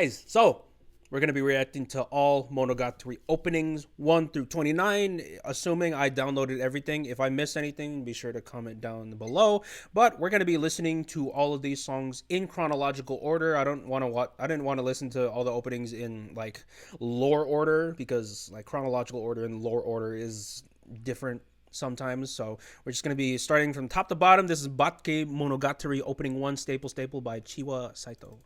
guys, so we're going to be reacting to all Monogatari openings 1 through 29, assuming I downloaded everything. If I miss anything, be sure to comment down below. But we're going to be listening to all of these songs in chronological order. I didn't want to listen to all the openings in like lore order, because like chronological order and lore order is different sometimes. So we're just going to be starting from top to bottom. This is Bakemonogatari opening 1, Staple by Chiwa Saito.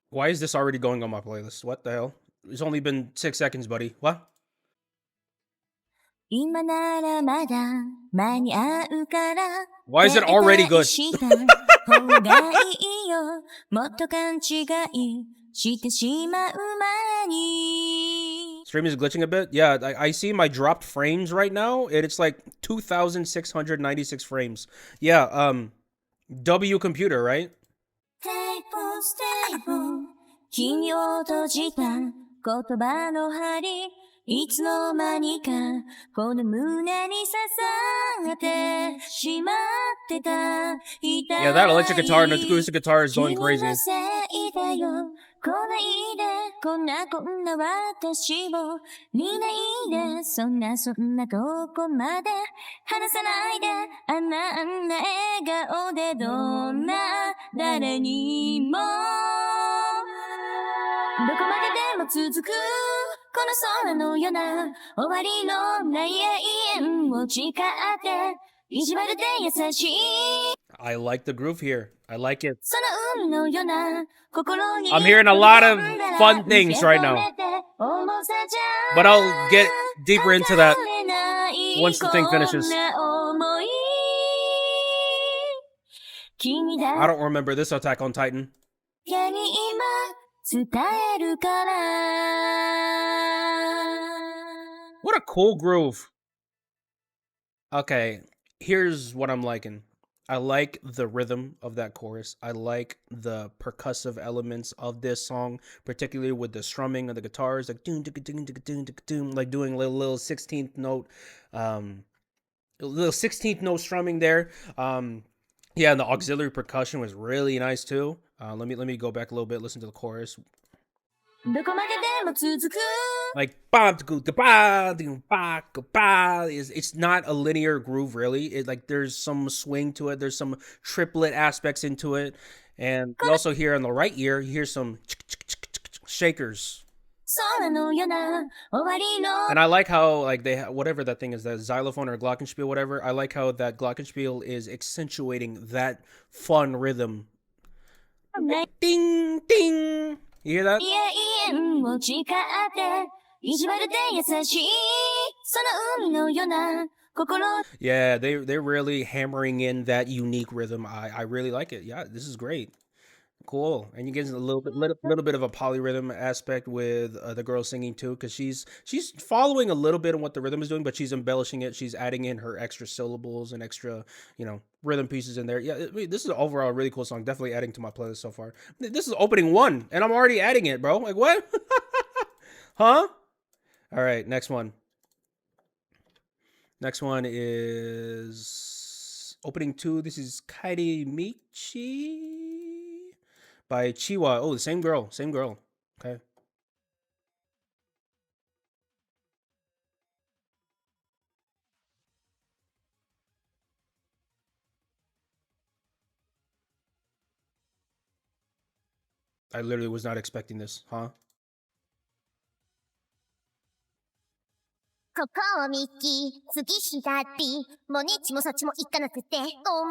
Why is this already going on my playlist? What the hell? It's only been 6 seconds, buddy. What? Why is it already good? Stream is glitching a bit. Yeah, I see my dropped frames right now, and it's like 2,696 frames. Yeah, W computer, right? 金曜閉じた言葉の針いつの間にかこの胸に刺さってしまってた Yeah, that electric guitar and acoustic guitar is going crazy. 来ないでこんな私を見ないでそんなどこまで離さないであんな笑顔でどんな誰にもどこまででも続くこの空のような終わりのない永遠を誓って意地悪で優しい I like the groove here. I like it. I'm hearing a lot of fun things right now. But I'll get deeper into that once the thing finishes. I don't remember this Attack on Titan. What a cool groove. Okay, here's what I'm liking. I like the rhythm of that chorus. I like the percussive elements of this song, particularly with the strumming of the guitars, like doom, like doing little 16th note, little 16th note strumming there. Yeah, and the auxiliary percussion was really nice too. Let me go back a little bit, listen to the chorus. Like it's not a linear groove really. It like there's some swing to it. There's some triplet aspects into it, and you also hear on the right ear you hear some shakers. And I like how like they whatever that thing is, that xylophone or glockenspiel, whatever. I like how that glockenspiel is accentuating that fun rhythm. Ding ding. You hear that? Yeah, they're really hammering in that unique rhythm. I really like it. Yeah, this is great. Cool. And you get a little bit of a polyrhythm aspect with the girl singing too, because she's following a little bit of what the rhythm is doing, but she's embellishing it. She's adding in her extra syllables and extra, rhythm pieces in there. Yeah, I mean, this is overall a really cool song. Definitely adding to my playlist so far. This is opening 1, and I'm already adding it, bro. Like, what? Huh? All right, next one. Next one is opening 2. This is Kaori Mizuhashi by Chiwa. Oh, the same girl. Okay. I literally was not expecting this, huh? ここを右次左もにちもそっちも行かなくて止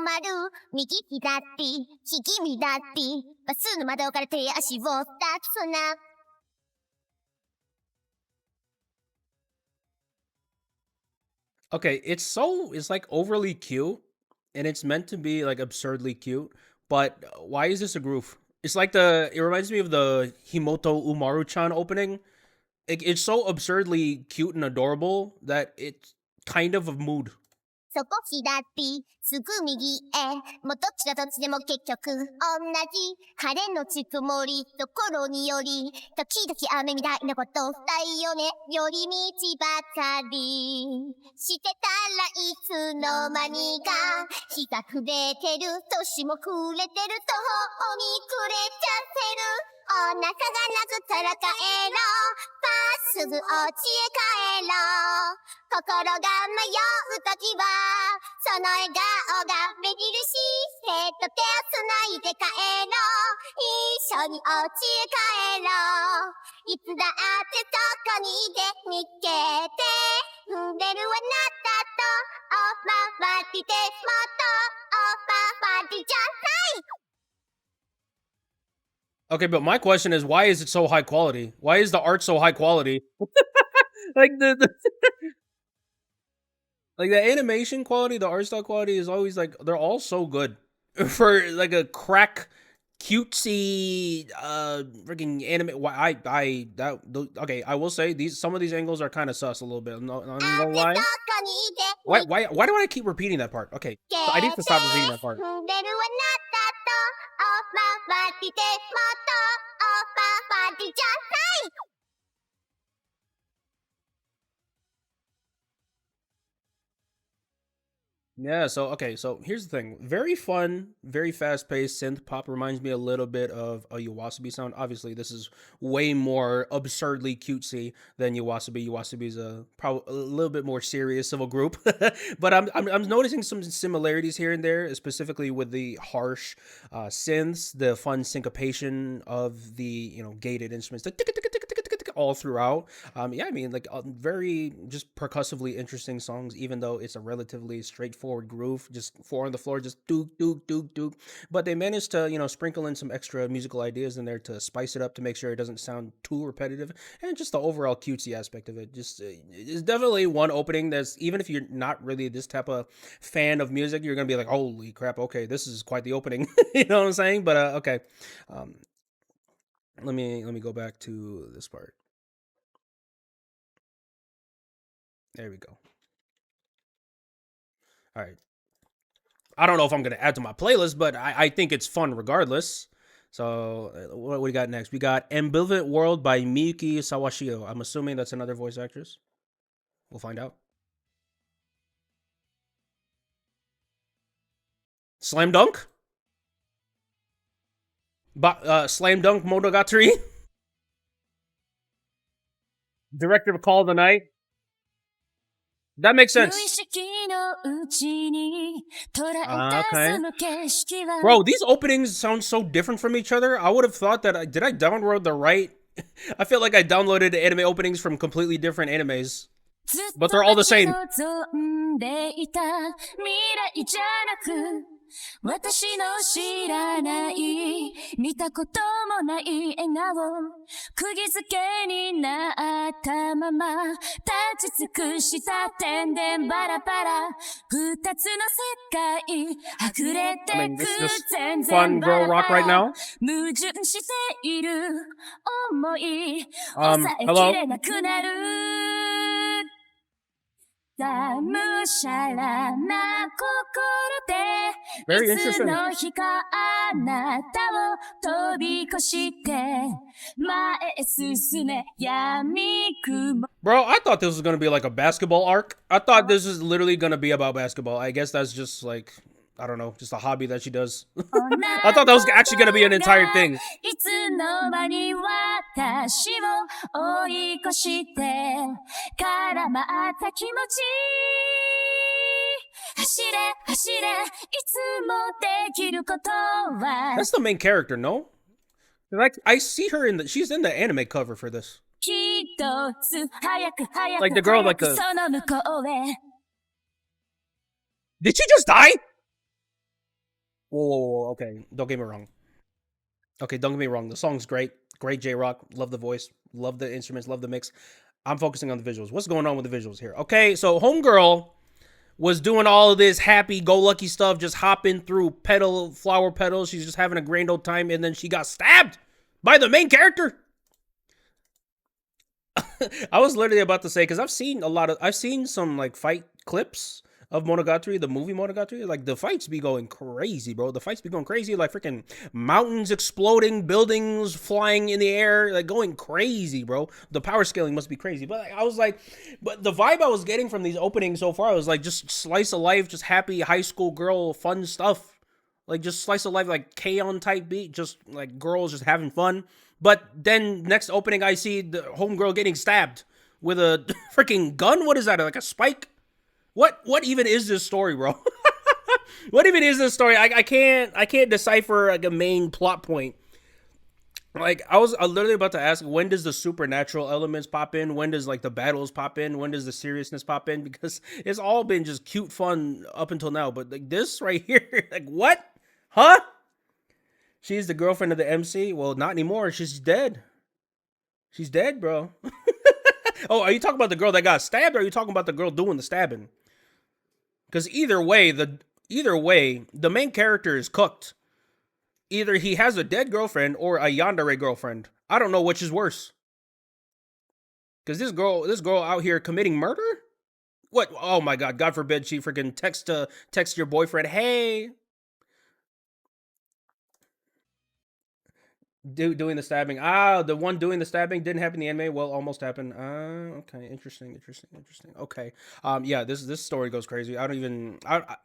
まる右左右左バスの窓から手足を出すな Okay, it's like overly cute, and it's meant to be like absurdly cute, but why is this a groove? It's like it reminds me of the Himoto Umaru-chan opening. It's so absurdly cute and adorable that it's kind of a mood. そこ左、すぐ右へ。もうどっちがどっちでも結局、同じ。晴れのち曇り、ところにより、時々雨みたいなことないよね。寄り道ばかり。してたらいつの間にか、日が暮れてる、年も暮れてる、途方に暮れちゃってる。お腹がなくたら帰ろう。すぐお家へ帰ろう。心が迷うときは、その笑顔が目印。手と手をつないで帰ろう。一緒にお家へ帰ろう。いつだってそこにいて見つけて。触れるあなたと、オーバーパーティーでもっと、オーバーパーティーじゃない。Okay, but my question is, why is it so high quality? Why is the art so high quality? Like like the animation quality, the art style quality is always like, they're all so good for like a crack cutesy freaking anime. Okay, I will say some of these angles are kind of sus a little bit. I'm not gonna lie. Why do I keep repeating that part? Okay, so I need to stop repeating that part. Yeah, so here's the thing. Very fun, very fast-paced synth pop. Reminds me a little bit of a YOASOBI sound. Obviously, this is way more absurdly cutesy than YOASOBI. YOASOBI is probably a little bit more serious of a group. But I'm noticing some similarities here and there, specifically with the harsh synths, the fun syncopation of the gated instruments, the all throughout. Yeah, I mean, like very just percussively interesting songs, even though it's a relatively straightforward groove, just 4 on the floor, just dook dook dook dook. But they managed to sprinkle in some extra musical ideas in there to spice it up to make sure it doesn't sound too repetitive, and just the overall cutesy aspect of it. Just is definitely one opening that's, even if you're not really this type of fan of music, you're gonna be like, holy crap, okay, this is quite the opening. You know what I'm saying? But okay, let me go back to this part. There we go. All right. I don't know if I'm going to add to my playlist, but I think it's fun regardless. So what do we got next? We got Ambivalent World by Miyuki Sawashiro. I'm assuming that's another voice actress. We'll find out. Slam Dunk? Slam Dunk Monogatari? Director of Call of the Night? That makes sense. Okay. Bro, these openings sound so different from each other. I would have thought that did I download the right? I feel like I downloaded anime openings from completely different animes. But they're all the same. 私の知らない見たこともない笑顔釘付けになったまま立ち尽くした点でバラバラ二つの世界溢れてく全然バラバラ矛盾している想い抑えきれなくなる Very interesting. Bro, I thought this was going to be like a basketball arc. I thought this is literally going to be about basketball. I guess that's just like, I don't know, just a hobby that she does. I thought that was actually going to be an entire thing. That's the main character, no? Like I see her in she's in the anime cover for this. Like the girl, like the. Did she just die? Whoa, okay. Don't get me wrong. Okay, don't get me wrong. The song's great. Great J-Rock. Love the voice. Love the instruments. Love the mix. I'm focusing on the visuals. What's going on with the visuals here? Okay, so Homegirl was doing all of this happy-go-lucky stuff, just hopping through flower petals. She's just having a grand old time, and then she got stabbed by the main character. I was literally about to say, because I've seen some like fight clips of Monogatari, the movie Monogatari, like the fights be going crazy, bro. The fights be going crazy, like freaking mountains exploding, buildings flying in the air, like going crazy, bro. The power scaling must be crazy. But like, I was like, but the vibe I was getting from these openings so far was like just slice of life, just happy high school girl, fun stuff. Like just slice of life, like K-On type beat, just like girls just having fun. But then next opening, I see the homegirl getting stabbed with a freaking gun. What is that? Like a spike? What even is this story, bro? What even is this story? I can't decipher like a main plot point. Like I was literally about to ask, when does the supernatural elements pop in? When does like the battles pop in? When does the seriousness pop in? Because it's all been just cute fun up until now. But like this right here, like what? Huh? She's the girlfriend of the MC? Well, not anymore. She's dead. She's dead, bro. Oh, are you talking about the girl that got stabbed, or are you talking about the girl doing the stabbing? Because either way, the main character is cooked. Either he has a dead girlfriend or a yandere girlfriend. I don't know which is worse. Because this girl out here committing murder? What? Oh my God! God forbid she freaking text your boyfriend, hey. Doing the stabbing. The one doing the stabbing didn't happen in the anime. Well, almost happened. Okay, interesting. Okay. Yeah, this story goes crazy. I don't even. I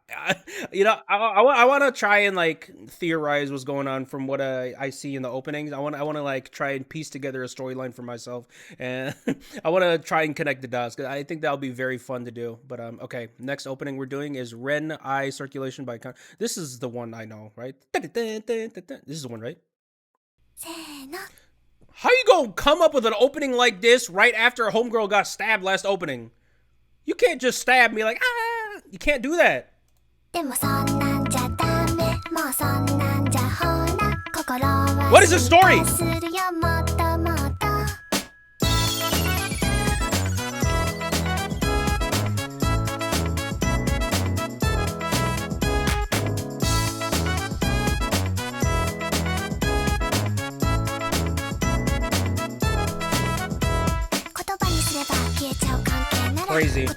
want to try and like theorize what's going on from what I see in the openings. I want to like try and piece together a storyline for myself, and I want to try and connect the dots because I think that'll be very fun to do. But okay. Next opening we're doing is Ren'ai Circulation by Kana. This is the one I know, right? This is the one, right? How you gonna come up with an opening like this right after a homegirl got stabbed last opening? You can't just stab me like, ah! You can't do that. What is the story? Crazy.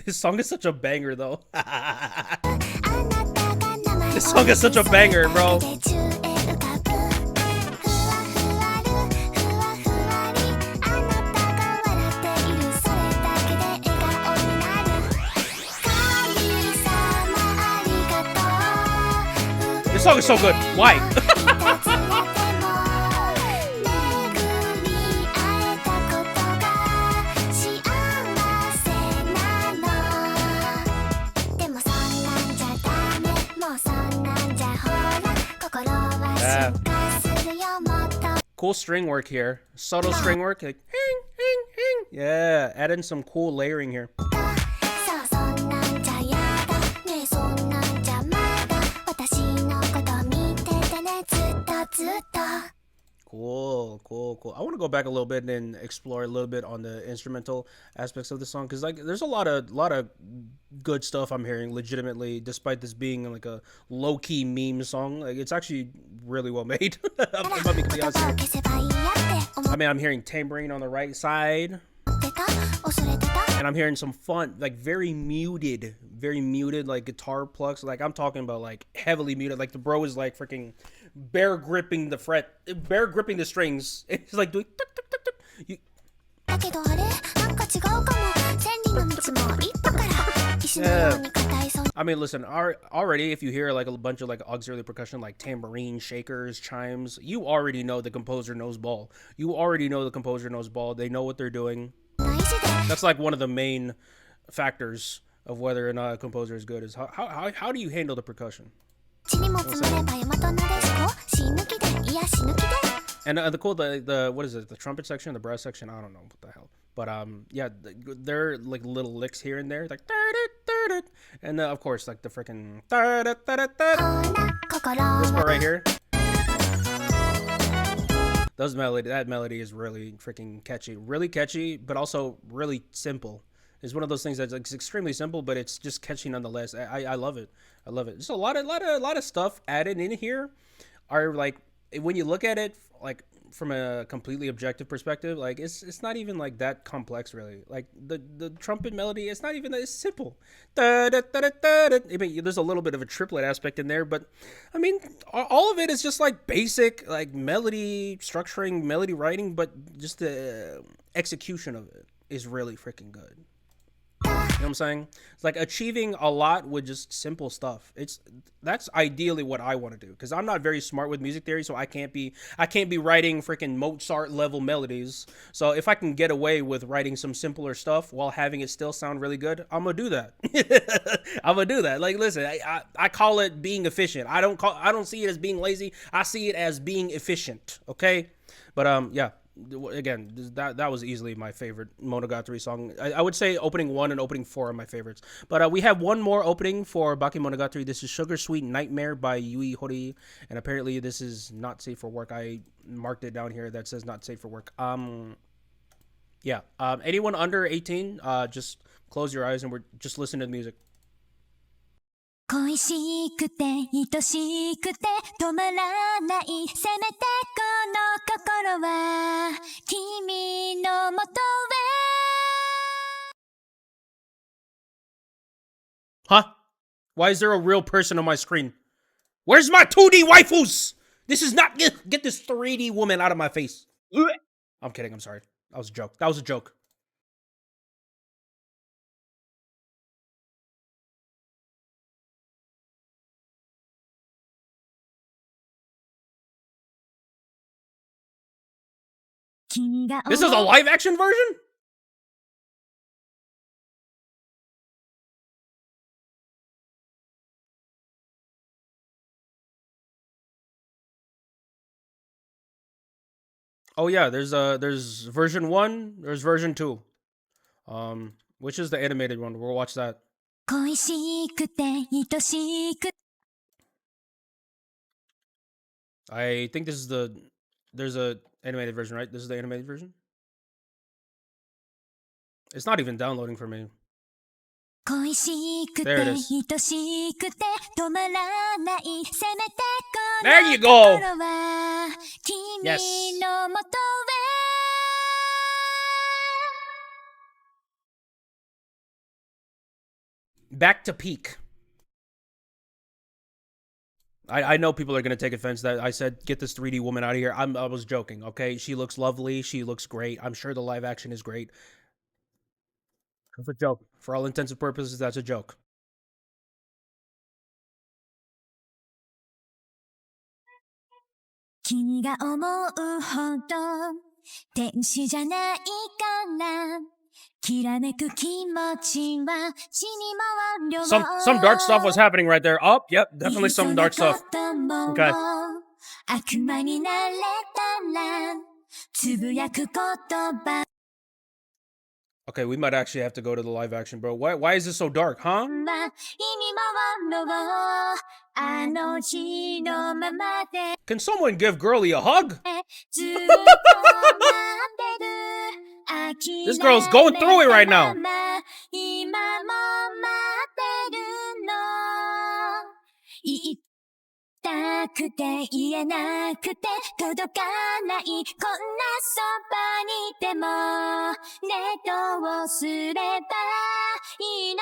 This song is such a banger, though. This song is such a banger, bro. This song is so good. Why? Cool string work here. Subtle string work. Like, hing, hing, hing. Yeah, add in some cool layering here. Cool. I want to go back a little bit and explore a little bit on the instrumental aspects of the song, because like there's a lot of good stuff I'm hearing legitimately, despite this being like a low-key meme song. Like it's actually really well made. I'm about to be completely honest here. I mean, I'm hearing tambourine on the right side, and I'm hearing some fun, like very muted like guitar plucks. Like I'm talking about like heavily muted. Like the bro is like freaking bear gripping the strings. It's like doing. Yeah. I mean, listen, already if you hear like a bunch of like auxiliary percussion like tambourine, shakers, chimes, you already know the composer knows ball. They know what they're doing. That's like one of the main factors of whether or not a composer is good, is how do you handle the percussion? And the cool, the what is it, the trumpet section, the brass section, I don't know what the hell, but yeah, they're like little licks here and there, like and of course like the freaking this part right here. That melody is really freaking catchy, but also really simple. It's one of those things that's like extremely simple, but it's just catchy nonetheless. I love it. I love it. There's a lot of stuff added in here. Are like when you look at it like from a completely objective perspective, like it's not even like that complex really. Like the trumpet melody, it's not even that. It's simple. Da, da, da, da, da, da. I mean, there's a little bit of a triplet aspect in there, but I mean, all of it is just like basic like melody structuring, melody writing, but just the execution of it is really freaking good. You know what I'm saying? It's like achieving a lot with just simple stuff. That's ideally what I want to do, because I'm not very smart with music theory, so I can't be writing freaking Mozart level melodies. So if I can get away with writing some simpler stuff while having it still sound really good, I'm gonna do that. I'm gonna do that. Like, listen, I call it being efficient. I don't see it as being lazy. I see it as being efficient. Okay, but yeah. Again, that was easily my favorite Monogatari song. I would say opening 1 and opening 4 are my favorites. But we have one more opening for Bakemonogatari. This is Sugar Sweet Nightmare by Yui Horie, and apparently this is not safe for work. I marked it down here that says not safe for work. Yeah. Anyone under 18, just close your eyes and we're just listening to the music. 恋しくて愛しくて止まらないせめてこの心は君のもとへ Huh? Why is there a real person on my screen? Where's my 2D waifus? This is not... Get this 3D woman out of my face. I'm kidding, I'm sorry. That was a joke. That was a joke. This is a live action version? Oh yeah, there's version 1, there's version 2. Which is the animated one? We'll watch that. 恋しくて愛しく I think this is there's a animated version, right? This is the animated version? It's not even downloading for me. 恋しくて There it 愛 is. しくて止まらないせめてこ There の you go! 心は Yes. 君のもとへ Back to peak. I know people are gonna take offense that I said get this 3D woman out of here. I was joking, okay? She looks lovely. She looks great. I'm sure the live action is great. It's a joke. For all intents and purposes, that's a joke. 君が思うほど天使じゃないからきらめく気持ちは死に回る Some dark stuff was happening right there. Oh, yep, definitely some dark stuff. Okay. 悪魔になれたらつぶやく言葉 Okay, we might actually have to go to the live action, bro. Why is this so dark, huh? は意味回ろうあの日のままで Can someone give Girly a hug? ずっと待ってる This girl's going through it right now. 今も待ってるの言いたくて言えなくて届かないこんなそばにいてもねどうすればいいの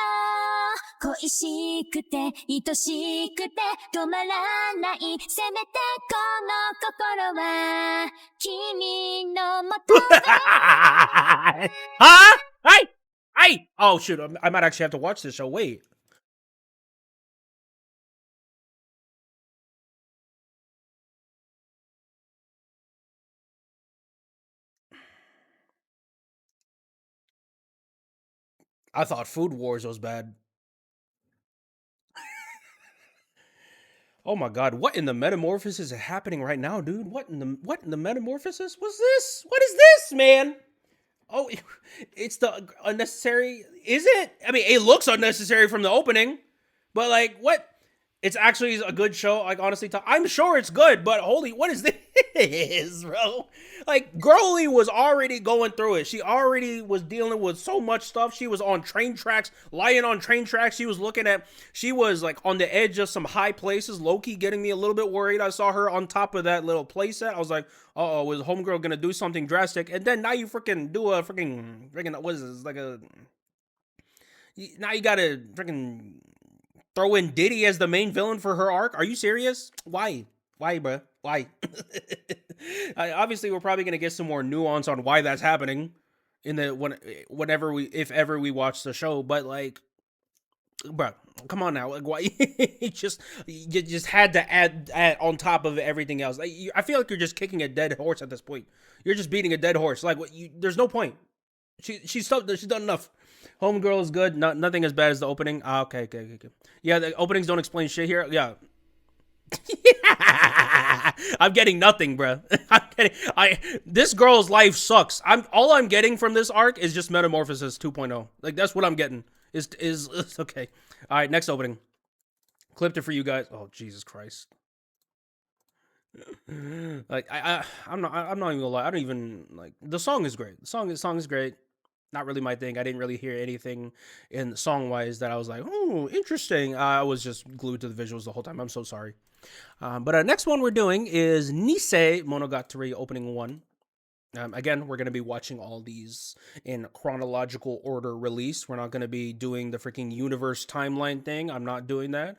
恋しくて愛しくて止まらないせめてこの心は君のもとへ Huh? Hey! Oh, shoot. I might actually have to watch this show. Wait. I thought Food Wars was bad. Oh my god, what in the metamorphosis is happening right now, dude? What in the metamorphosis? What's this? What is this, man? Oh, it's the unnecessary. Is it? I mean, it looks unnecessary from the opening, but like, what? It's actually a good show. Like, honestly, I'm sure it's good, but holy, what is this, bro? Like, Girly was already going through it. She already was dealing with so much stuff. She was on train tracks, lying on train tracks. She was like on the edge of some high places. Low-key getting me a little bit worried. I saw her on top of that little playset. I was like, uh-oh, was homegirl gonna do something drastic? And then now you freaking do a freaking, what is this? Like now you gotta freaking throw in Diddy as the main villain for her arc? Are you serious? Why? Why, bruh? Why? Obviously, we're probably gonna get some more nuance on why that's happening in the if ever we watch the show. But like, bruh, come on now. Like, why? you just had to add on top of everything else. Like, I feel like you're just kicking a dead horse at this point. You're just beating a dead horse. Like, there's no point. She's done enough. Homegirl is good. Nothing as bad as the opening. Okay. Yeah, the openings don't explain shit here. Yeah. I'm getting nothing, bro. This girl's life sucks. All I'm getting from this arc is just Metamorphosis 2.0. Like, that's what I'm getting. Is okay. All right, next opening. Clipped it for you guys. Oh, Jesus Christ. Like, I'm not even gonna lie. I don't even like the song is great. The song is great. Not really my thing. I didn't really hear anything in song wise that I was like, oh, interesting. I was just glued to the visuals the whole time. I'm so sorry. But next one we're doing is Nisemonogatari opening 1. Again, we're going to be watching all these in chronological order release. We're not going to be doing the freaking universe timeline thing. I'm not doing that.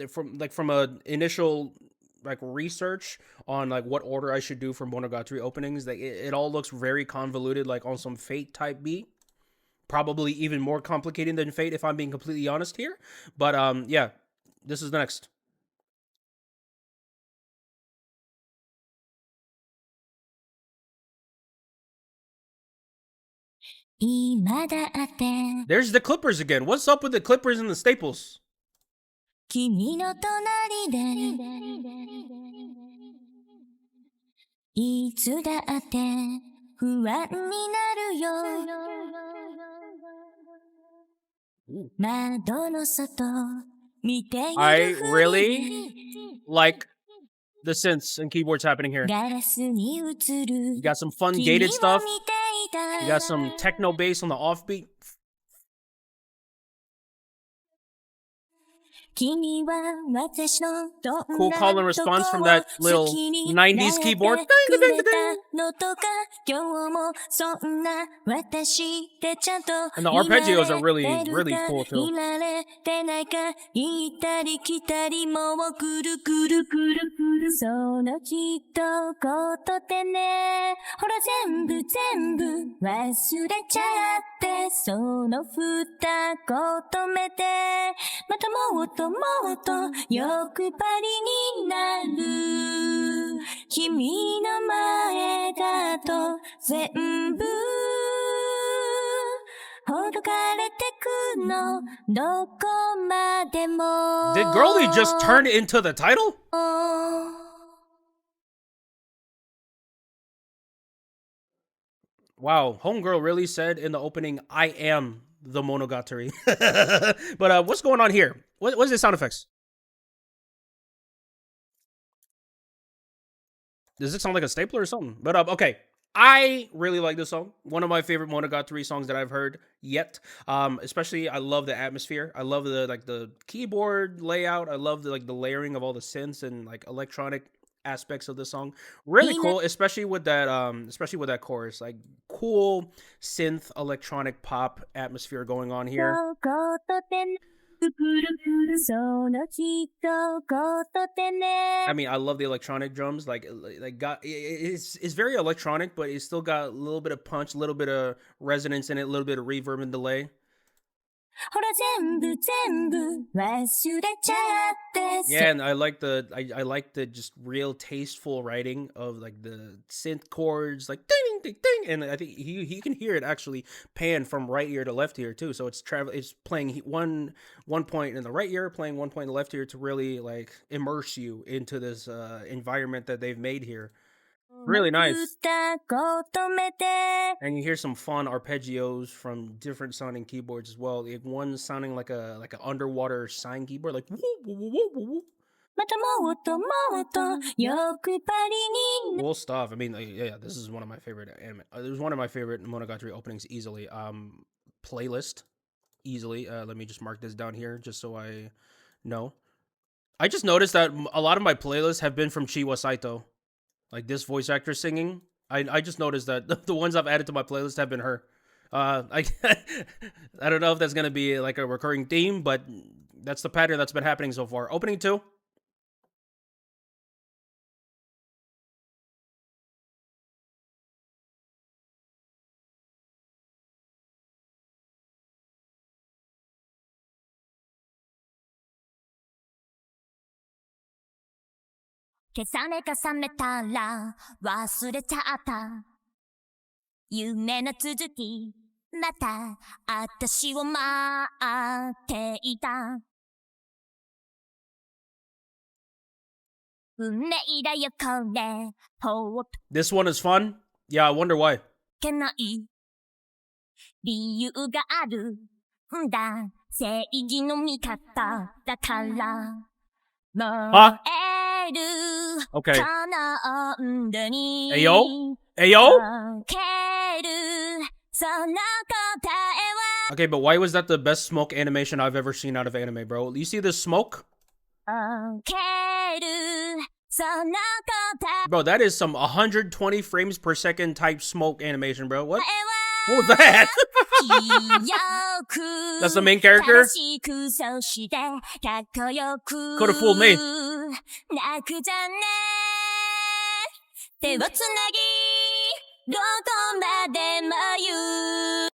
From a initial like research on like what order I should do for Monogatari openings, like it all looks very convoluted, like on some Fate type beat. Probably even more complicated than Fate, if I'm being completely honest here. But yeah, this is next. There's the Clippers again. What's up with the Clippers and the Staples? 君の隣でいつだって不安になるよ窓の外見ている I really like the synths and keyboards happening here. ガラスに映る You got some fun gated stuff. You got some techno bass on the offbeat. Cool call and response from that little 90s keyboard. And the arpeggios are really, really cool too. Did Girlie just turn into the title? Wow, homegirl really said in the opening, I am the Monogatari. But what's going on here? What is the sound effects? Does it sound like a stapler or something? But okay, I really like this song. One of my favorite Monogatari songs that I've heard yet. Especially I love the atmosphere. I love the keyboard layout. I love the layering of all the synths and like electronic aspects of the song. Really cool, especially with that chorus. Like cool synth electronic pop atmosphere going on here. I mean, I love the electronic drums. It's very electronic, but it's still got a little bit of punch, a little bit of resonance in it, a little bit of reverb and delay. Yeah, and I like the just real tasteful writing of like the synth chords, like ding ding ding, and I think he can hear it actually pan from right ear to left ear too. So it's playing one point in the right ear, playing one point in the left ear to really like immerse you into this environment that they've made here. Really nice. And you hear some fun arpeggios from different sounding keyboards as well. Like one sounding like an underwater sign keyboard, like woo, woo, woo, woo, woo, woo. Cool stuff. I mean, yeah, this is one of my favorite anime. It was one of my favorite Monogatari openings easily. Playlist easily. Let me just mark this down here just so I know. I just noticed that a lot of my playlists have been from Chiwa Saito, like this voice actor singing. I just noticed that the ones I've added to my playlist have been her. I I don't know if that's gonna be like a recurring theme, but that's the pattern that's been happening so far. Opening 2. 消されか覚めたら忘れちゃった夢の続きまた私を待っていた運命だよこれ放っ This one is fun. Yeah, I wonder why. けない理由があるんだ正義の味方だから燃える Okay. 叶うんだに Ayo? Ayo? けるその答えは Okay, but why was that the best smoke animation I've ever seen out of anime, bro? You see this smoke? けるその答 Bro, that is some 120 frames per second type smoke animation, bro. What? え What was that? は That's the main character? 正しくそしてかっこよく Could have fooled me. 泣くじゃね手をつなぎどこまでも行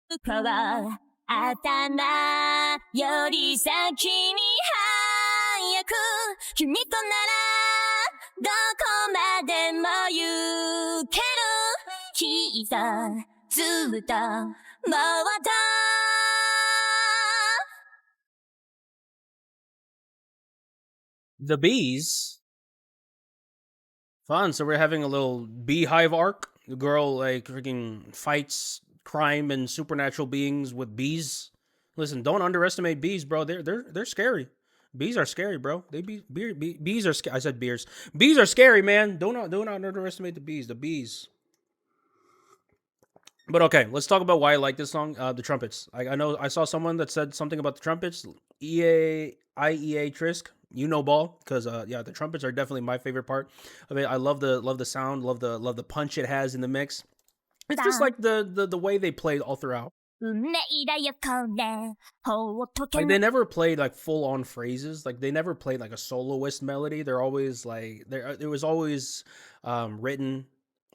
くから頭より先に早く君とならどこまでも行けるきっとずっともっと The bees. Fun. So we're having a little beehive arc. The girl like freaking fights crime and supernatural beings with bees. Listen, don't underestimate bees, bro. They're scary. Bees are scary, bro. Bees are scary. I said beers. Bees are scary, man. Do not underestimate the bees. The bees. But okay, let's talk about why I like this song. The trumpets. I know I saw someone that said something about the trumpets. IEA Trisk. You know ball, because yeah, the trumpets are definitely my favorite part of it. I love the sound, love the punch it has in the mix. It's just like the way they play all throughout. 運命だよこれほっとけ Like な they never played like full on phrases. Like they never played like a soloist melody. They're always like it was always written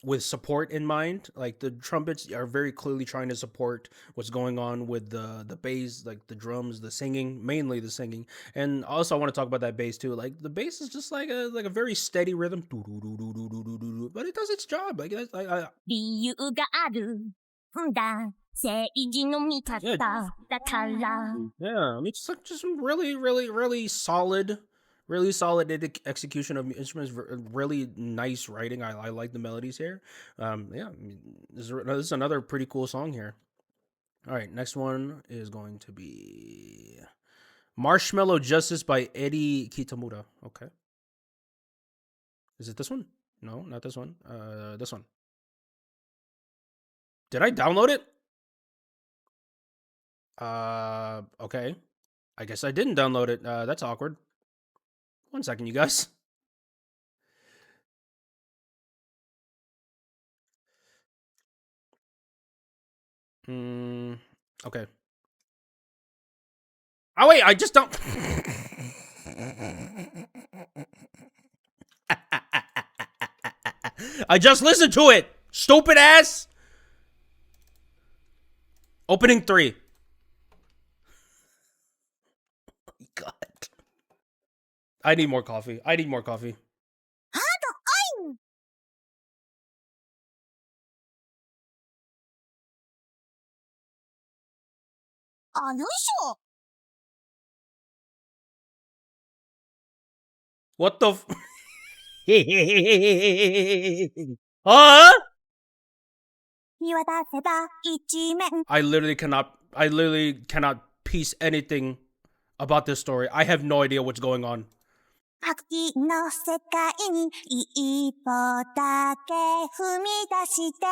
with support in mind. Like the trumpets are very clearly trying to support what's going on with the bass, like the drums, the singing, mainly the singing. And also I want to talk about that bass too. Like the bass is just like a very steady rhythm, but it does its job. Like I 理由があるんだ正義の味方だから yeah, I mean just like just really solid. Really solid execution of instruments, really nice writing. I like the melodies here. Yeah, I mean, this is another pretty cool song here. All right, next one is going to be Marshmallow Justice by Eri Kitamura. Okay. Is it this one? No, not this one. This one. Did I download it? Okay. I guess I didn't download it. That's awkward. 1 second, you guys. Okay. Oh wait, I just don't. I just listened to it. Stupid ass. Opening 3. God. I need more coffee. I need more coffee. あよいしょ What the? Huh? 見渡せば一面 I literally cannot piece anything about this story. I have no idea what's going on. 白金の世界に一歩だけ踏み出して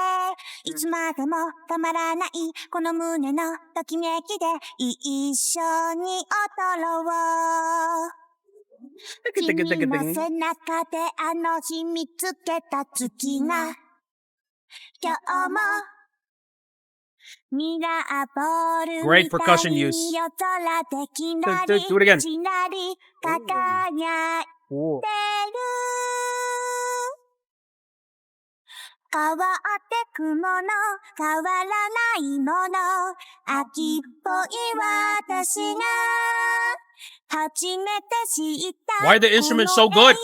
いつまでも止まらないこの胸のときめきで一緒に踊ろう君の背中であの日見つけた月が今日もミラーボール Great percussion use. 夜空できら Do り it again. ちらり輝いてる Ooh. 変わってくもの変わらないもの秋っぽい私が初めて知った Why are the instruments so good?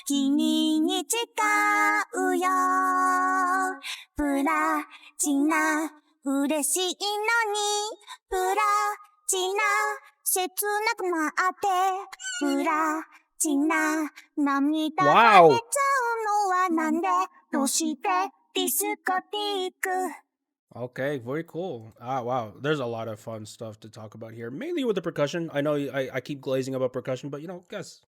君に誓うよプラチナ嬉しいのにプラチナ切なくなってプラチナ涙が出ちゃうのはなんでどうしてディスコティック Okay, very cool. Ah, wow. There's a lot of fun stuff to talk about here, mainly with the percussion. I know I keep glazing about percussion, but guys,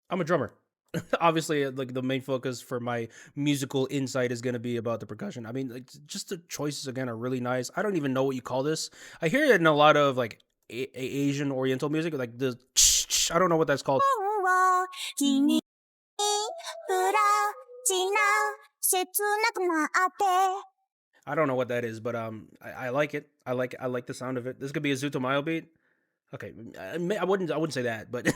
I'm a drummer. Obviously, like the main focus for my musical insight is going to be about the percussion. I mean, like just the choices again are really nice. I don't even know what you call this. I hear it in a lot of like Asian Oriental music, like the I don't know what that's called. 君プラチナ切なくなって I don't know what that is, but I like it. I like the sound of it. This could be a Zutomayo beat. Okay, I wouldn't say that, but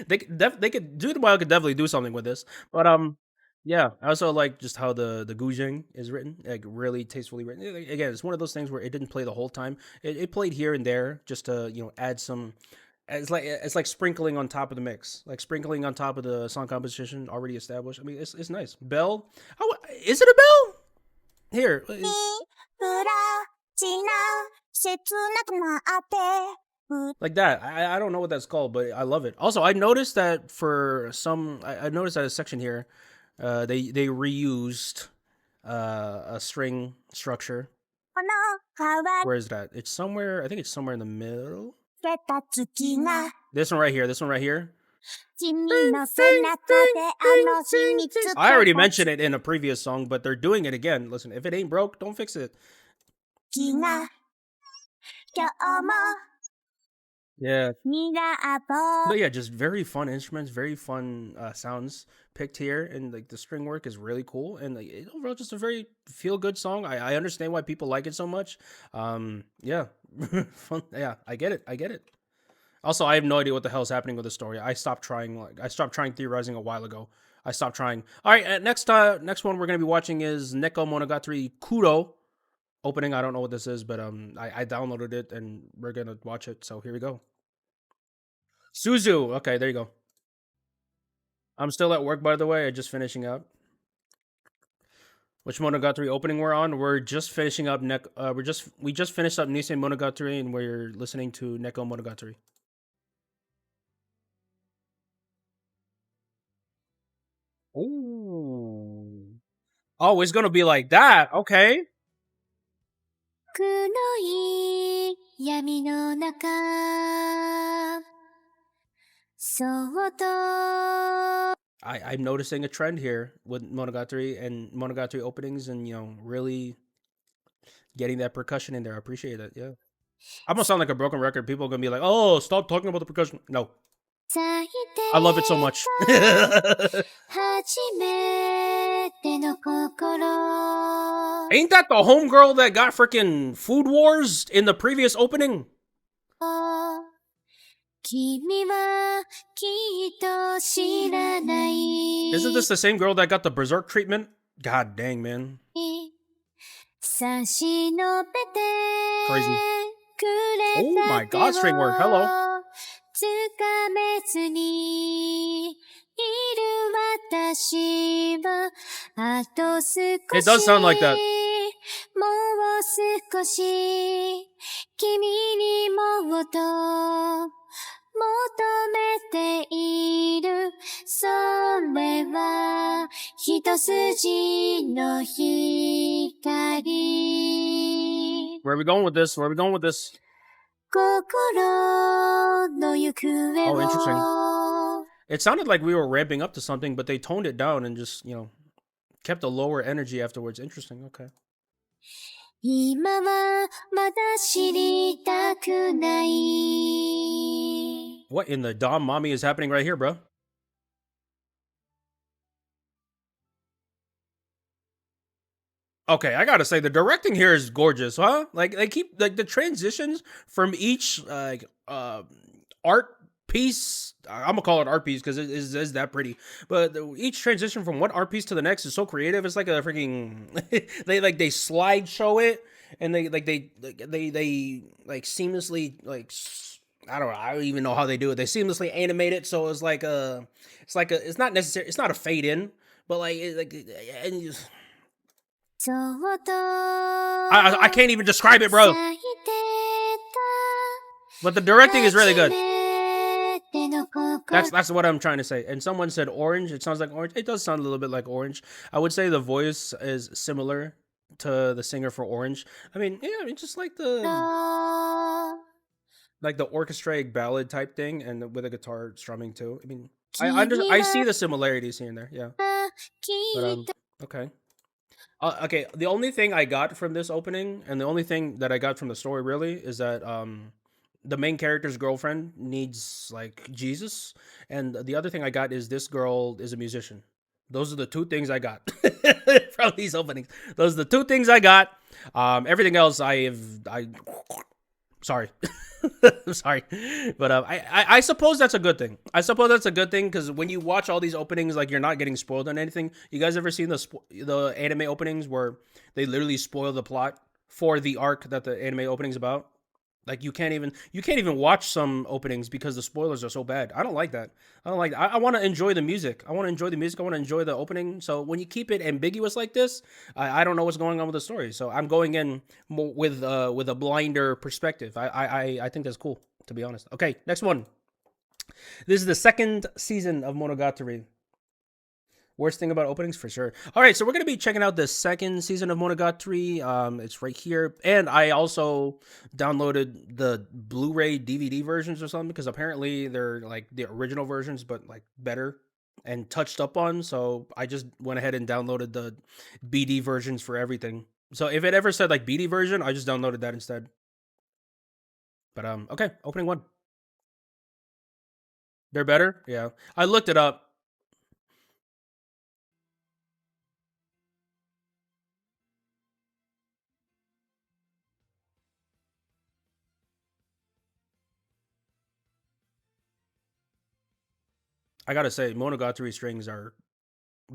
they could Zutomayo could definitely do something with this. But yeah, I also like just how the guzheng is written, like really tastefully written. Again, it's one of those things where it didn't play the whole time. It played here and there just to add some. It's like sprinkling on top of the mix, like sprinkling on top of the song composition already established. I mean, it's nice. Bell, is it a bell? Here. プラチナ切なくなって Like that. I don't know what that's called, but I love it. Also, I noticed that for some, I noticed that a section here, they reused a string structure. この変わ Where is that? It's somewhere. I think it's somewhere in the middle. けた月が This one right here. This one right here. 君の背中であの日見つけた I already mentioned it in a previous song, but they're doing it again. Listen, if it ain't broke, don't fix it. 月が今日も Yeah. ミラーボー But yeah, just very fun instruments, very fun sounds picked here, and like the string work is really cool, and like overall just a very feel good song. I understand why people like it so much. Yeah, fun. Yeah, I get it. Also, I have no idea what the hell is happening with the story. I stopped trying theorizing a while ago. I stopped trying. All right, next one we're gonna be watching is Nekomonogatari Kuro opening. I don't know what this is, but I downloaded it and we're gonna watch it. So here we go. Suzu. Okay, there you go. I'm still at work, by the way. I'm just finishing up. Which Monogatari opening we're on? We're just finishing up we just finished up Nisemonogatari and we're listening to Nekomonogatari. Ooh. Oh, it's gonna be like that. Okay. 黒い闇の中そっと I'm noticing a trend here with Monogatari and Monogatari openings and really getting that percussion in there. I appreciate it. Yeah. I'm gonna sound like a broken record. People are gonna be like, "Oh, stop talking about the percussion." No. I love it so much. 初めての心 Ain't that the homegirl that got freaking Food Wars in the previous opening? 君はきっと知らない Isn't this the same girl that got the Berserk treatment? God dang, man. 差し伸べて Crazy. くれ Oh た my 手 god, string work. Hello. をつかめずにいる私はあと少し It does sound like that. もう少し君にもっと求めている一筋の光 Where are we going with this? Where are we going with this? 心の行方 Oh, interesting. を It sounded like we were ramping up to something, but they toned it down and just, kept a lower energy afterwards. Interesting. Okay. 今はまだ知りたくない What in the Dom mommy is happening right here, bro? Okay, I gotta say the directing here is gorgeous, huh? Like they keep like the transitions from each art piece. I'm gonna call it art piece because it is that pretty. But each transition from one art piece to the next is so creative. It's like a freaking they slideshow it and they seamlessly I don't know. I don't even know how they do it. They seamlessly animate it so it's it's not necessary. It's not a fade in, but and you, I can't even describe it, bro. But the directing is really good. That's what I'm trying to say. And someone said orange. It sounds like orange. It does sound a little bit like orange. I would say the voice is similar to the singer for Orange. I mean, yeah, just like the orchestrated ballad type thing, and with a guitar strumming too. I mean, I see the similarities here and there. Yeah. But okay. Okay, the only thing I got from this opening, and the only thing that I got from the story really, is that the main character's girlfriend needs like Jesus, and the other thing I got is this girl is a musician. Those are the two things I got from these openings. Those are the two things I got. Everything else sorry. I'm sorry, but I suppose that's a good thing. I suppose that's a good thing because when you watch all these openings, like you're not getting spoiled on anything. You guys ever seen the anime openings where they literally spoil the plot for the arc that the anime opening's about? Like you can't even watch some openings because the spoilers are so bad. I don't like that. I want to enjoy the music. I want to enjoy the opening. So when you keep it ambiguous like this, I don't know what's going on with the story. So I'm going in more with a blinder perspective. I think that's cool, to be honest. Okay, next one. This is the second season of Monogatari. Worst thing about openings for sure. All right, so we're gonna be checking out the second season of Monogatari. It's right here, and I also downloaded the Blu-ray DVD versions or something because apparently they're like the original versions, but like better and touched up on. So I just went ahead and downloaded the BD versions for everything. So if it ever said like BD version, I just downloaded that instead. But okay, opening one. They're better, yeah. I looked it up. I gotta say, Monogatari strings are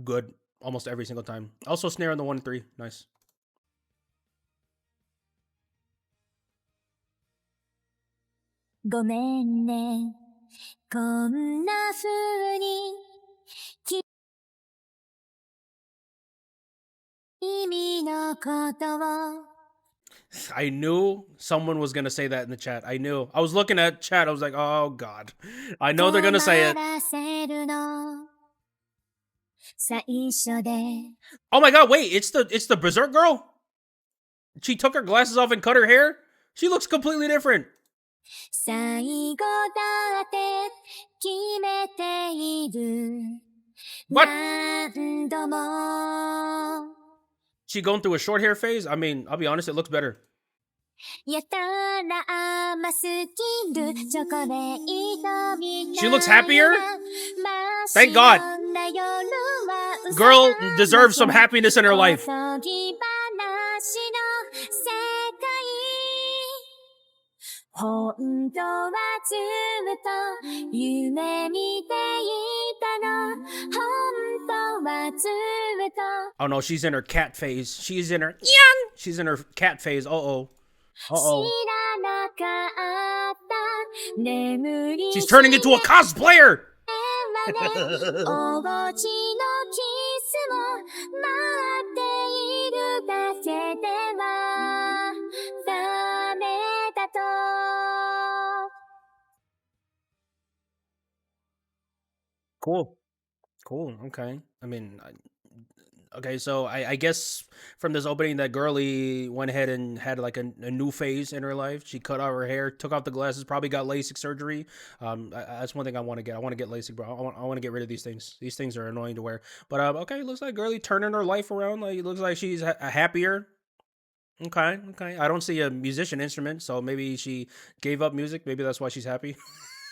good almost every single time. Also, snare on the 1 and 3. Nice. Goめんねこんな風に君のことを I knew someone was gonna say that in the chat. I knew. I was looking at chat. I was like, oh god, I know they're gonna say it. 最初で Oh my god, wait, it's the Berserk girl. She took her glasses off and cut her hair. She looks completely different. 最後だって決めている What? 何度も She going through a short hair phase? I mean, I'll be honest, it looks better. やたら甘すぎるチョコレートみた She いな looks happier? 真っ Thank God. 白な夜は Girl deserves some happiness in her life. おとぎ話の世界本当はずっと夢見ていたの本当はずっと Oh no, she's in her cat phase. She's in her cat phase. Uh-oh. 知らなかった眠り She's turning into a cosplayer. おうちのキスを待っているだけではダメだと Cool. Okay. I mean, Okay, so I guess from this opening, that girly went ahead and had like a new phase in her life. She cut out her hair, took off the glasses, probably got LASIK surgery. That's one thing I want to get. I want to get LASIK, bro. I want to get rid of these things. These things are annoying to wear. But okay, looks like girly turning her life around. Like it looks like she's happier. Okay, okay. I don't see a musician instrument, so maybe she gave up music. Maybe that's why she's happy.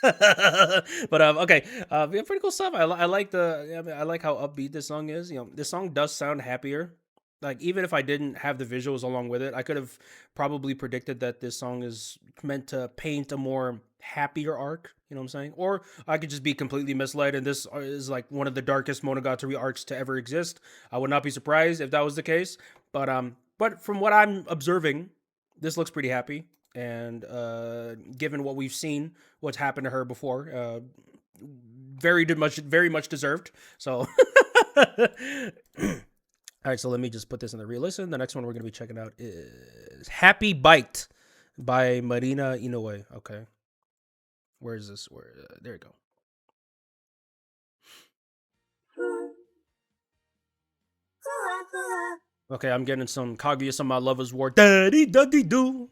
But okay, yeah, pretty cool stuff. I like I like how upbeat this song is. You know, this song does sound happier. Like even if I didn't have the visuals along with it, I could have probably predicted that this song is meant to paint a more happier arc. You know what I'm saying? Or I could just be completely misled, and this is like one of the darkest Monogatari arcs to ever exist. I would not be surprised if that was the case. But from what I'm observing, this looks pretty happy. And given what we've seen, what's happened to her before, very much deserved. So, all right. So let me just put this in the re-listen. The next one we're gonna be checking out is "Happy Bite" by Marina Inoue. Okay, where is this? Where? There you go. Okay, I'm getting some Kaguya-sama Lovers War. Daddy, daddy, do.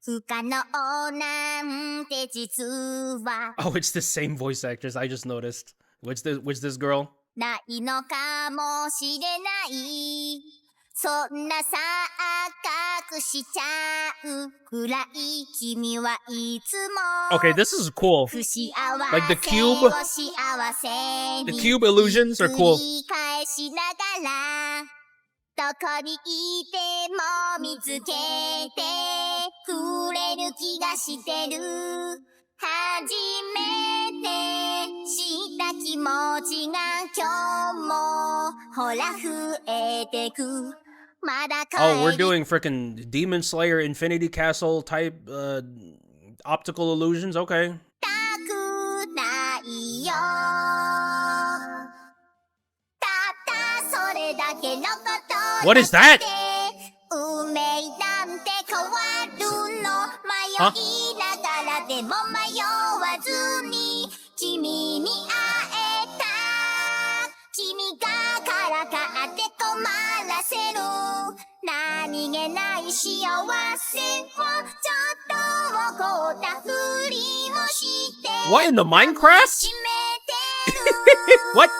不可能なんて実は Oh, it's the same voice actress. I just noticed. Which this girl? ないのかもしれないそんなさ隠しちゃうくらい君はいつも Okay, this is cool. 不幸 Like the せ cube, を幸せ the に cube illusions are 繰 cool. り返しながらどこにいても見つけてくれる気がしてる初めて知った気持ちが今日もほら増えてくまだ Oh, we're doing freaking Demon Slayer Infinity Castle type optical illusions. Okay. たくないよたったそれだけのこと What is that? 運命なんて変わるの迷いながらでも迷わずに君に会えた君がからかって困らせる何気ない幸せをちょっと怒ったふりをして What in the Minecraft? 決めてる What?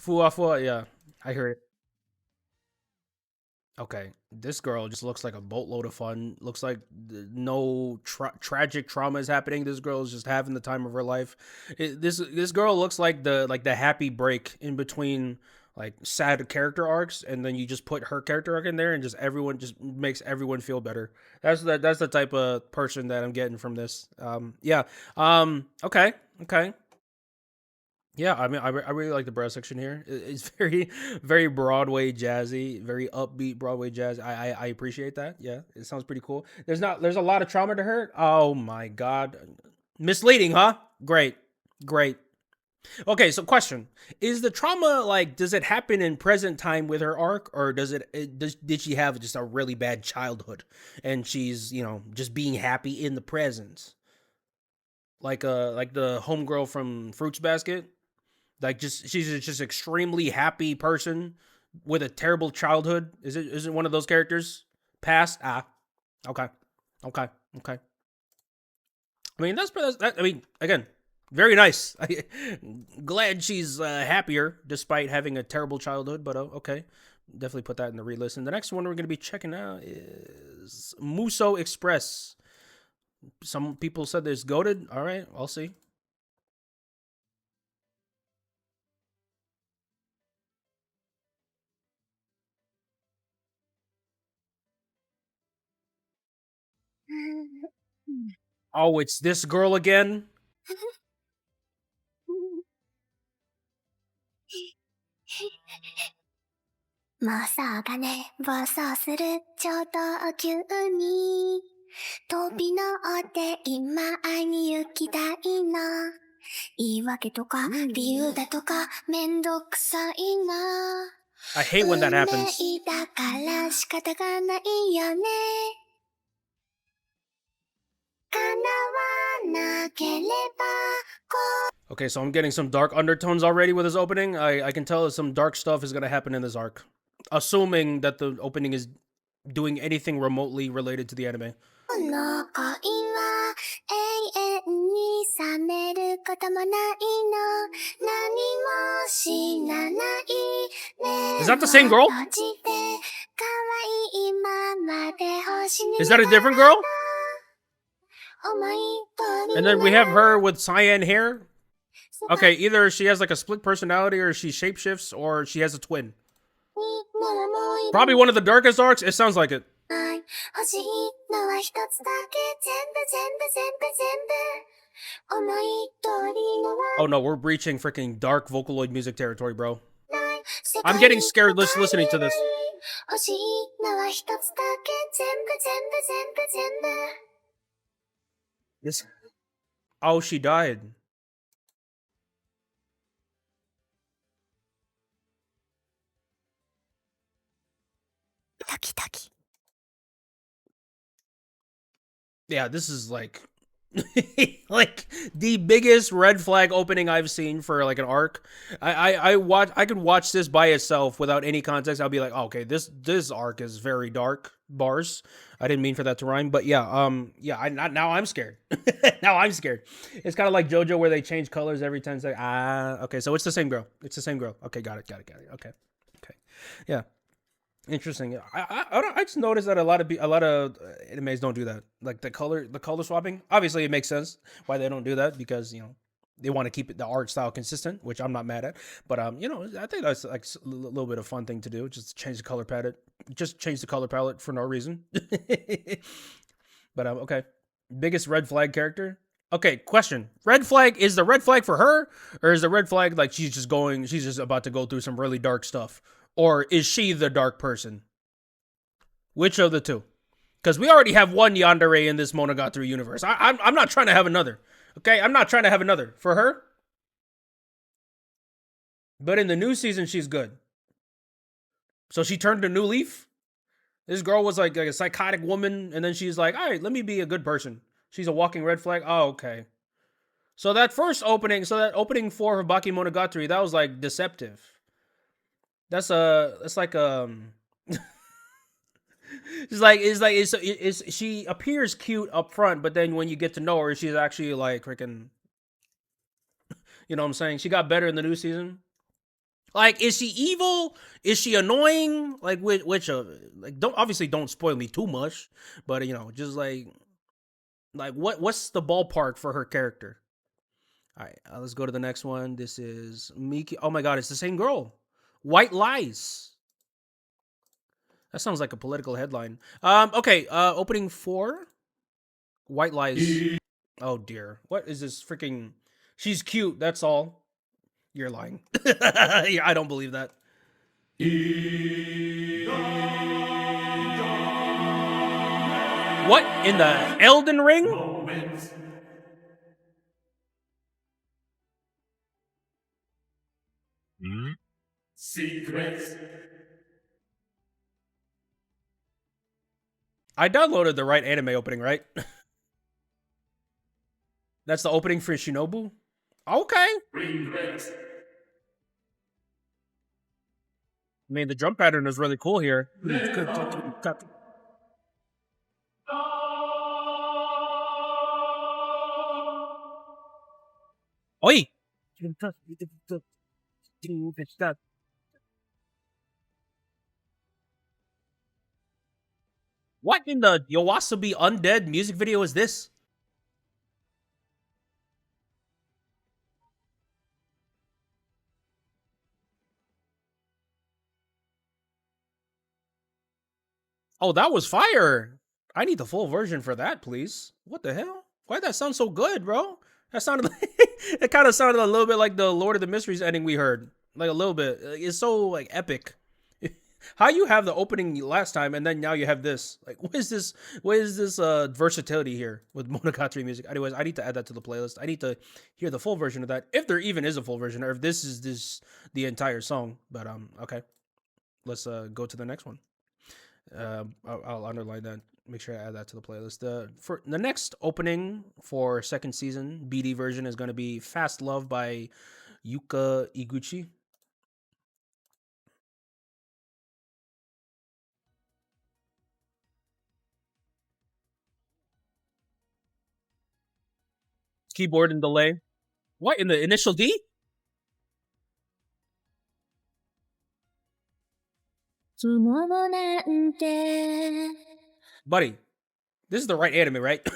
ふわふわ Fua fua, yeah. I hear it. Okay, this girl just looks like a boatload of fun. Looks like no tragic trauma is happening. This girl is just having the time of her life. This girl looks like the happy break in between like sad character arcs, and then you just put her character arc in there, and just everyone just makes everyone feel better. That's the type of person that I'm getting from this. Yeah. Okay. Okay. Yeah, I mean, I really like the brass section here. It's very Broadway jazzy, very upbeat Broadway jazz. I appreciate that. Yeah, it sounds pretty cool. There's a lot of trauma to her. Oh my god, misleading, huh? Great, great. Okay, so question: is the trauma like? Does it happen in present time with her arc, or did she have just a really bad childhood and she's just being happy in the present, like the homegirl from Fruits Basket? Like she's just extremely happy person with a terrible childhood. Is it one of those characters? Past? Okay. Okay. Okay. I mean I mean again, very nice. Glad she's happier despite having a terrible childhood, but okay. Definitely put that in the re-listen. The next one we're going to be checking out is Mousou Express. Some people said there's goated. All right, I'll see. Oh, it's this girl again? もうそうがね、暴走するちょうど急に飛び乗って今会いに行きたいな言い訳とか理由だとかめんどくさいな I hate when that happens. 運命だから仕方がないよね Okay, so I'm getting some dark undertones already with this opening. I can tell that some dark stuff is going to happen in this arc. Assuming that the opening is doing anything remotely related to the anime. Is that the same girl? Is that a different girl? And then we have her with cyan hair. Okay, either she has like a split personality or she shapeshifts or she has a twin. Probably one of the darkest arcs. It sounds like it. Oh no, we're breaching freaking dark Vocaloid music territory, bro. I'm getting scared listening to this. This. Oh, she died. Yeah, this is like like the biggest red flag opening I've seen for like an arc. I could watch this by itself without any context. I'll be like, oh, okay, this arc is very dark. Bars. I didn't mean for that to rhyme, but yeah, now I'm scared. Now I'm scared. It's kind of like JoJo where they change colors every 10 seconds. Okay, so it's the same girl. It's the same girl. Okay, got it. Okay, yeah. Interesting. I just noticed that a lot of animes don't do that. Like the color swapping. Obviously, it makes sense why they don't do that because they want to keep the art style consistent, which I'm not mad at. But I think that's like a little bit of fun thing to do. Just change the color palette. Just change the color palette for no reason. But okay. Biggest red flag character. Okay, question. Red flag, is the red flag for her, or is the red flag like she's just about to go through some really dark stuff? Or is she the dark person? Which of the two? Because we already have one yandere in this Monogatari universe. I'm not trying to have another. Okay, I'm not trying to have another. For her? But in the new season, she's good. So she turned a new leaf? This girl was like a psychotic woman, and then she's like, all right, let me be a good person. She's a walking red flag? Oh, okay. So that opening 4 of Bakemonogatari, that was like deceptive. That's like she appears cute up front, but then when you get to know her, she's actually like freaking, you know what I'm saying? She got better in the new season. Like, is she evil? Is she annoying? Like, which of like don't spoil me too much, but just like what's the ballpark for her character? All right, let's go to the next one. This is Miki. Oh my god, it's the same girl. White Lies. That sounds like a political headline. Okay, opening 4. White Lies. Oh dear. What is this freaking... She's cute, that's all. You're lying. Yeah, I don't believe that. What in the Elden Ring? Secrets. I downloaded the right anime opening, right? That's the opening for Shinobu? Okay. I mean, the drum pattern is really cool here. Oi! What in the Yowasobi Undead music video is this? Oh, that was fire. I need the full version for that, please. What the hell? Why'd that sound so good, bro? That sounded like, it kind of sounded a little bit like the Lord of the Mysteries ending we heard. Like a little bit. It's so like epic. How you have the opening last time and then now you have this? Like, what is this versatility here with Monogatari music? Anyways, I need to add that to the playlist. I need to hear the full version of that, if there even is a full version, or if this is the entire song. But okay, let's go to the next one. I'll underline that. make sure to add that to the playlist. For the next opening for second season, BD version is going to be Fast Love by Yuka Iguchi. Keyboard and delay. What, in the initial D? Buddy, this is the right anime, right? Okay,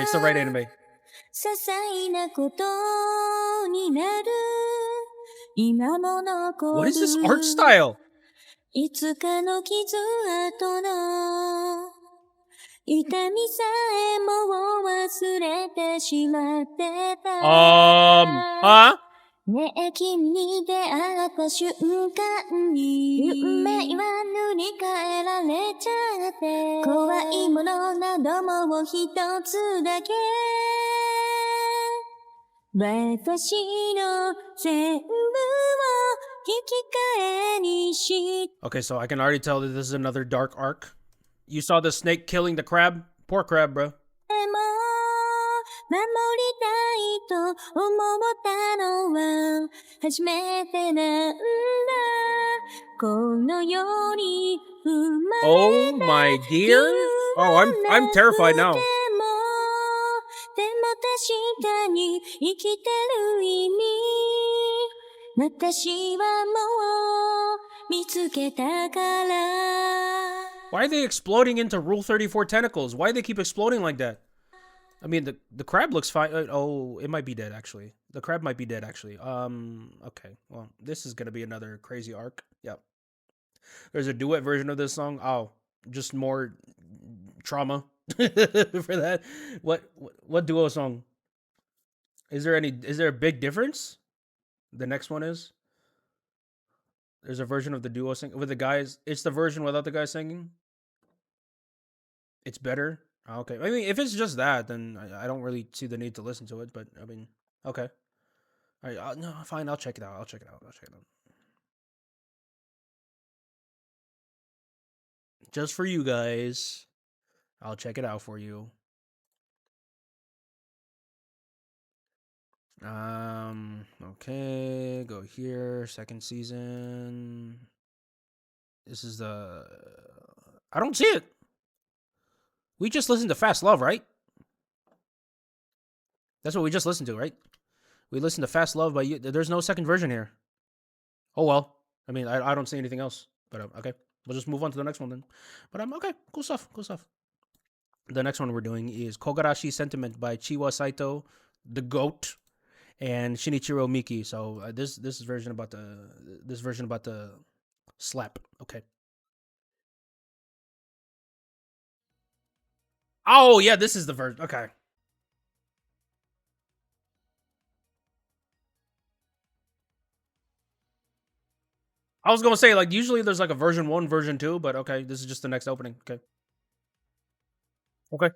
it's the right anime. What is this art style? Huh? ねえ君に出会った瞬間に運命は塗り替えられちゃって怖いものなども一つだけ私の全部を引き換えにし Okay, so I can already tell that this is another dark arc. You saw the snake killing the crab? Poor crab, bro. 守りたいと思ったのは初めてなんだこの世に生まれ Oh my dear. Oh, I'm terrified now. でも確かに生きてる意味私はもう見つけたから Why are they exploding into Rule 34 tentacles? Why do they keep exploding like that? I mean, the crab looks fine. Oh, it might be dead, actually. The crab might be dead, actually. Okay. Well, this is going to be another crazy arc. Yep. There's a duet version of this song. Oh, just more trauma for that. What duo song? Is there a big difference? The next one is? There's a version of the duo sing with the guys. It's the version without the guys singing. It's better. Okay. I mean, if it's just that, then I don't really see the need to listen to it. But I mean, okay. All right. No, fine. I'll check it out. Just for you guys, I'll check it out for you. Okay. Go here. Second season. This is the. I don't see it. We just listened to Fast Love, right? That's what we just listened to, right? We listened to Fast Love by you. There's no second version here. Oh, well. I mean, I don't see anything else. But, okay. We'll just move on to the next one then. But, okay. Cool stuff. The next one we're doing is Kogarashi Sentiment by Chiwa Saito, the GOAT, and Shinichiro Miki. So, this version about the slap. Okay. Oh, yeah, this is the version. Okay. I was going to say, like, usually there's like a version 1, version 2, but okay, this is just the next opening. Okay. I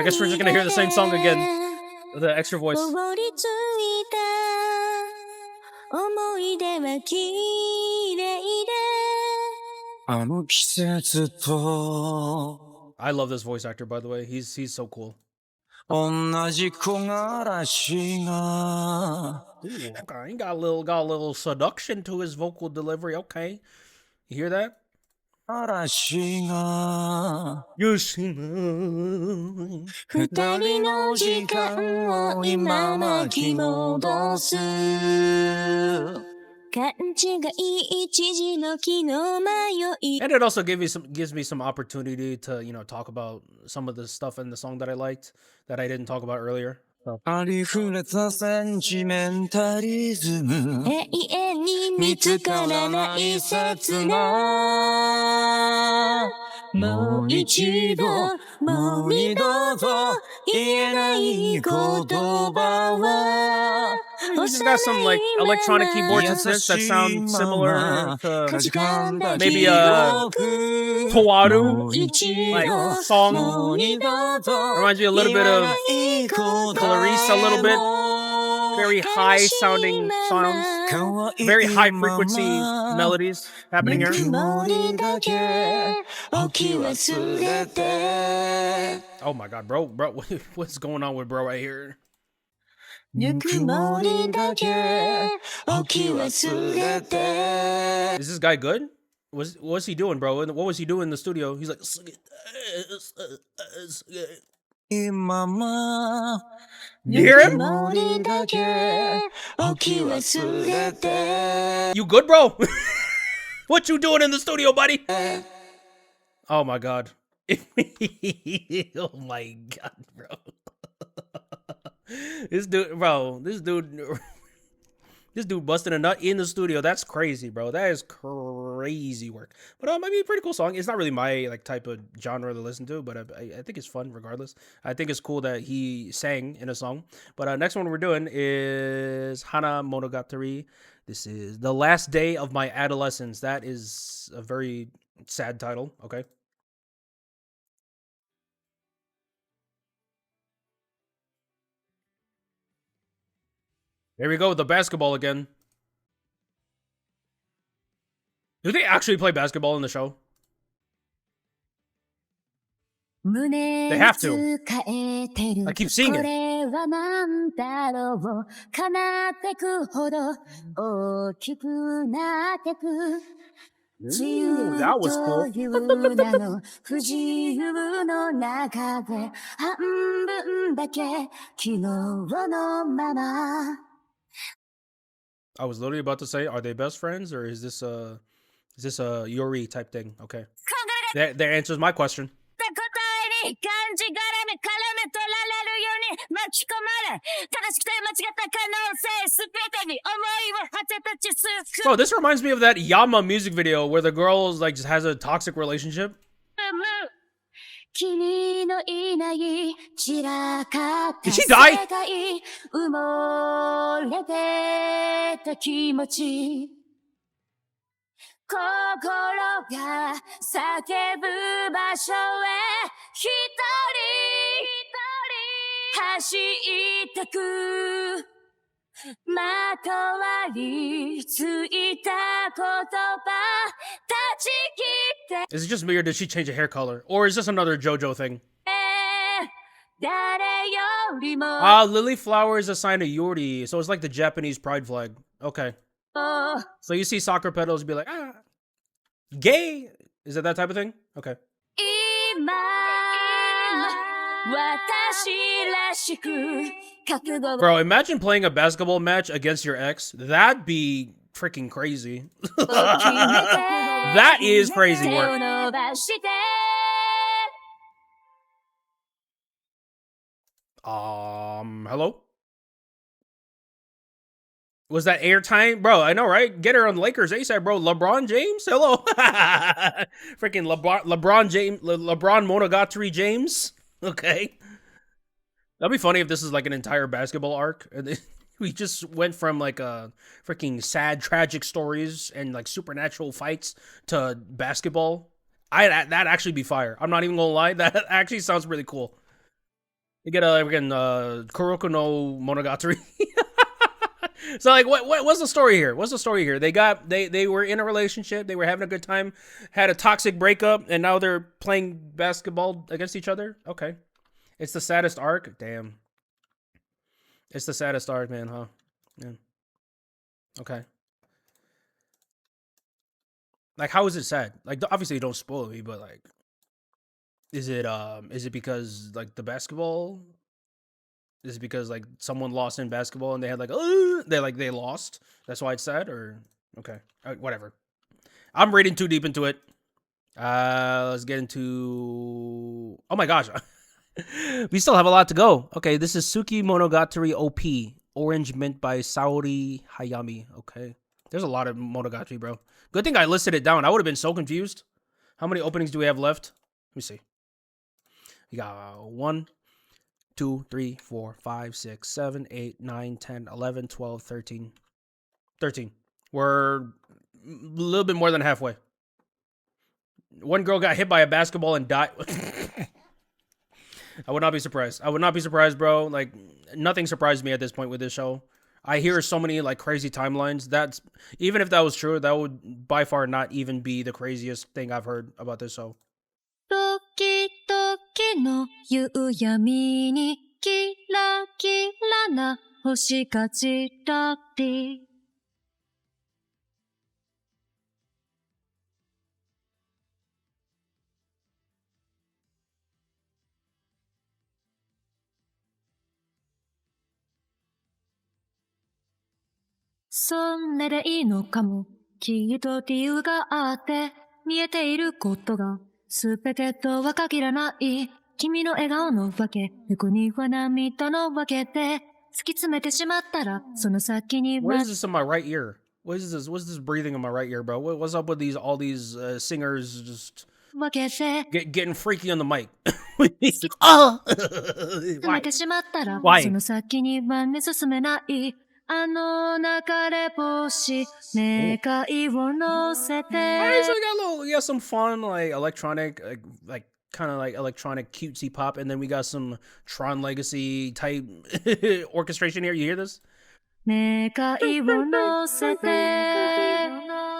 guess we're just going to hear the same song again. The extra voice. I love this voice actor, by the way. He's so cool. Ooh, okay, he got a little seduction to his vocal delivery. Okay, you hear that? And it also gives me some opportunity to talk about some of the stuff in the song that I liked that I didn't talk about earlier. So. ありふれたセンチメンタリズム永遠に見つからない切なもう一度と言えない言葉は He's just got some like electronic keyboards and synths that sound similar to maybe Towaru like song. Reminds me a little bit of Clarice a little bit. Very high sounding sounds. Very high frequency melodies happening here. Oh my god, bro, what's going on with bro right here? Is this guy good? What's he doing, bro? What was he doing in the studio? He's like, you hear him? You good, bro? What you doing in the studio, buddy? Oh my god. Oh my god, bro. This dude busting a nut in the studio. That's crazy, bro. That is crazy work. But it might be a pretty cool song. It's not really my like type of genre to listen to, but I think it's fun regardless. I think it's cool that he sang in a song. But next one we're doing is Hanamonogatari. This is The Last Day of My Adolescence. That is a very sad title. Okay. There we go with the basketball again. Do they actually play basketball in the show? They have to. I keep seeing it. Ooh, that was cool. I was literally about to say, are they best friends or is this a Yuri type thing? Okay. That answers my question. Bro, this reminds me of that Yama music video where the girl like just has a toxic relationship. Did she die? Is it just me or did she change a hair color? Or is this another JoJo thing? Lily flower is a sign of Yuri, so it's like the Japanese pride flag. Okay. So you see soccer pedals be like, gay? Is it that type of thing? Okay. Bro, imagine playing a basketball match against your ex. That'd be freaking crazy. That is crazy work. Hello? Was that airtime? Bro, I know, right? Get her on Lakers ASAP, bro. LeBron James? Hello. Freaking LeBron James, LeBron Monogatari James. Okay. That'd be funny if this is like an entire basketball arc. And we just went from like freaking sad, tragic stories and like supernatural fights to basketball. That'd actually be fire. I'm not even gonna lie. That actually sounds really cool. You get Kuroko no Monogatari. So like, what's the story here? What's the story here? They were in a relationship. They were having a good time. Had a toxic breakup, and now they're playing basketball against each other. Okay, it's the saddest arc. Damn, it's the saddest arc, man. Huh? Yeah. Okay. Like, how is it sad? Like, obviously, don't spoil me, but like, is it because like the basketball? Is it because like someone lost in basketball and they had like they lost? That's why it's sad, or okay, whatever. I'm reading too deep into it. Let's get into. Oh my gosh, we still have a lot to go. Okay, this is Tsukimonogatari OP, Orange Mint by Saori Hayami. Okay, there's a lot of Monogatari, bro. Good thing I listed it down. I would have been so confused. How many openings do we have left? Let me see. We got 1, 2, 3, 4, 5, 6, 7, 8, 9, 10, 11, 12, 13. 13. We're a little bit more than halfway. One girl got hit by a basketball and died. I would not be surprised. I would not be surprised, bro. Like, nothing surprised me at this point with this show. I hear so many, like, crazy timelines. That's, even if that was true, that would by far not even be the craziest thing I've heard about this show. 時々の夕闇にキラキラな星がちらりそんなでいいのかもきっと理由があって見えていることがすべてとは限らない君の笑顔のわけ横には涙のわけで突き詰めてしまったらその先に What は is this in my right ear? What is this? What's this breathing in my right ear, bro? What's up with all these singers just わけで getting freaky on the mic? Oh! 詰めてしまったら Why? その先にはね進めないあの流れ星願いを乗せて Alright, so we got some fun, like, electronic, like kind of like electronic cutesy pop, and then we got some Tron Legacy type orchestration here. You hear this? 願いを乗せて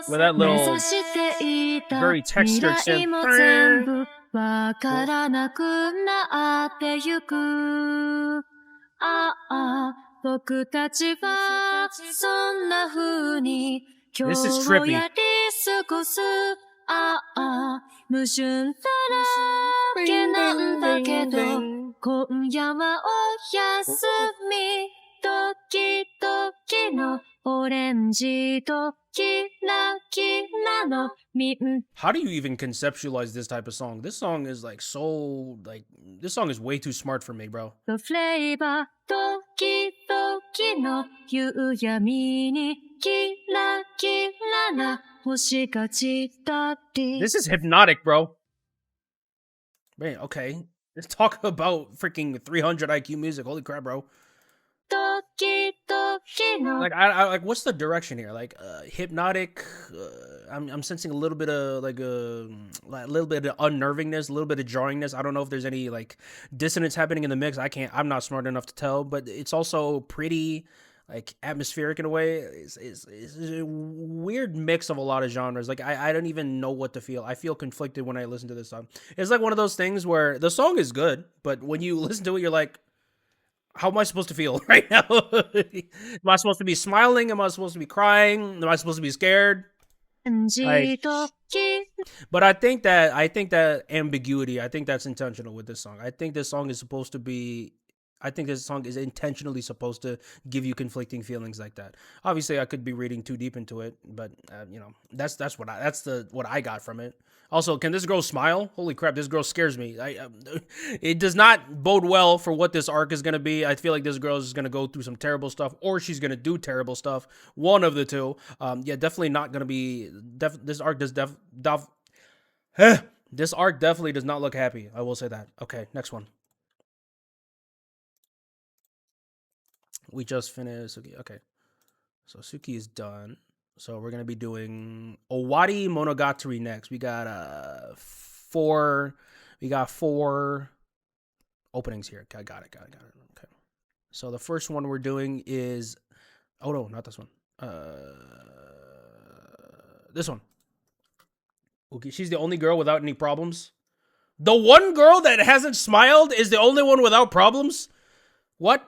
With that 目 little 指していた very 未 textured 来 synth. も全部わからなくなってゆくああ僕たちはそんな風に今 This is 日 trippy. をやり過ごすああ矛盾だらけなんだけど今夜はおやすみ時々のオレンジとキラキラのみん How do you even conceptualize this type of song? This song is like so, like, this song is way too smart for me, bro. とフレーバー時々の夕闇にキラキラな星が散ったり This is hypnotic, bro. Man, okay. Let's talk about freaking 300 IQ music. Holy crap, bro. 時々の Like, I like, what's the direction here? Like, hypnotic. I'm sensing a little bit of like a little bit of unnervingness, a little bit of jarringness. I don't know if there's any like dissonance happening in the mix. I'm not smart enough to tell, but it's also pretty like atmospheric in a way. It's a weird mix of a lot of genres. Like, I don't even know what to feel. I feel conflicted when I listen to this song. It's like one of those things where the song is good, but when you listen to it, you're like, how am I supposed to feel right now? Am I supposed to be smiling? Am I supposed to be crying? Am I supposed to be scared? 時々 But I think that ambiguity, I think that's intentional with this song. I think this song is intentionally supposed to give you conflicting feelings like that. Obviously, I could be reading too deep into it, but you know, that's what I got from it. Also, can this girl smile? Holy crap, this girl scares me. It does not bode well for what this arc is going to be. I feel like this girl is going to go through some terrible stuff, or she's going to do terrible stuff. One of the two. Yeah, definitely not going to be. This arc does this arc definitely does not look happy. I will say that. Okay, next one. We just finished. Okay. So Suki is done. So we're gonna be doing Owari Monogatari next. We got four openings here. I got it. Okay. So the first one we're doing is no, not this one. This one. Okay, she's the only girl without any problems. The one girl that hasn't smiled is the only one without problems? What?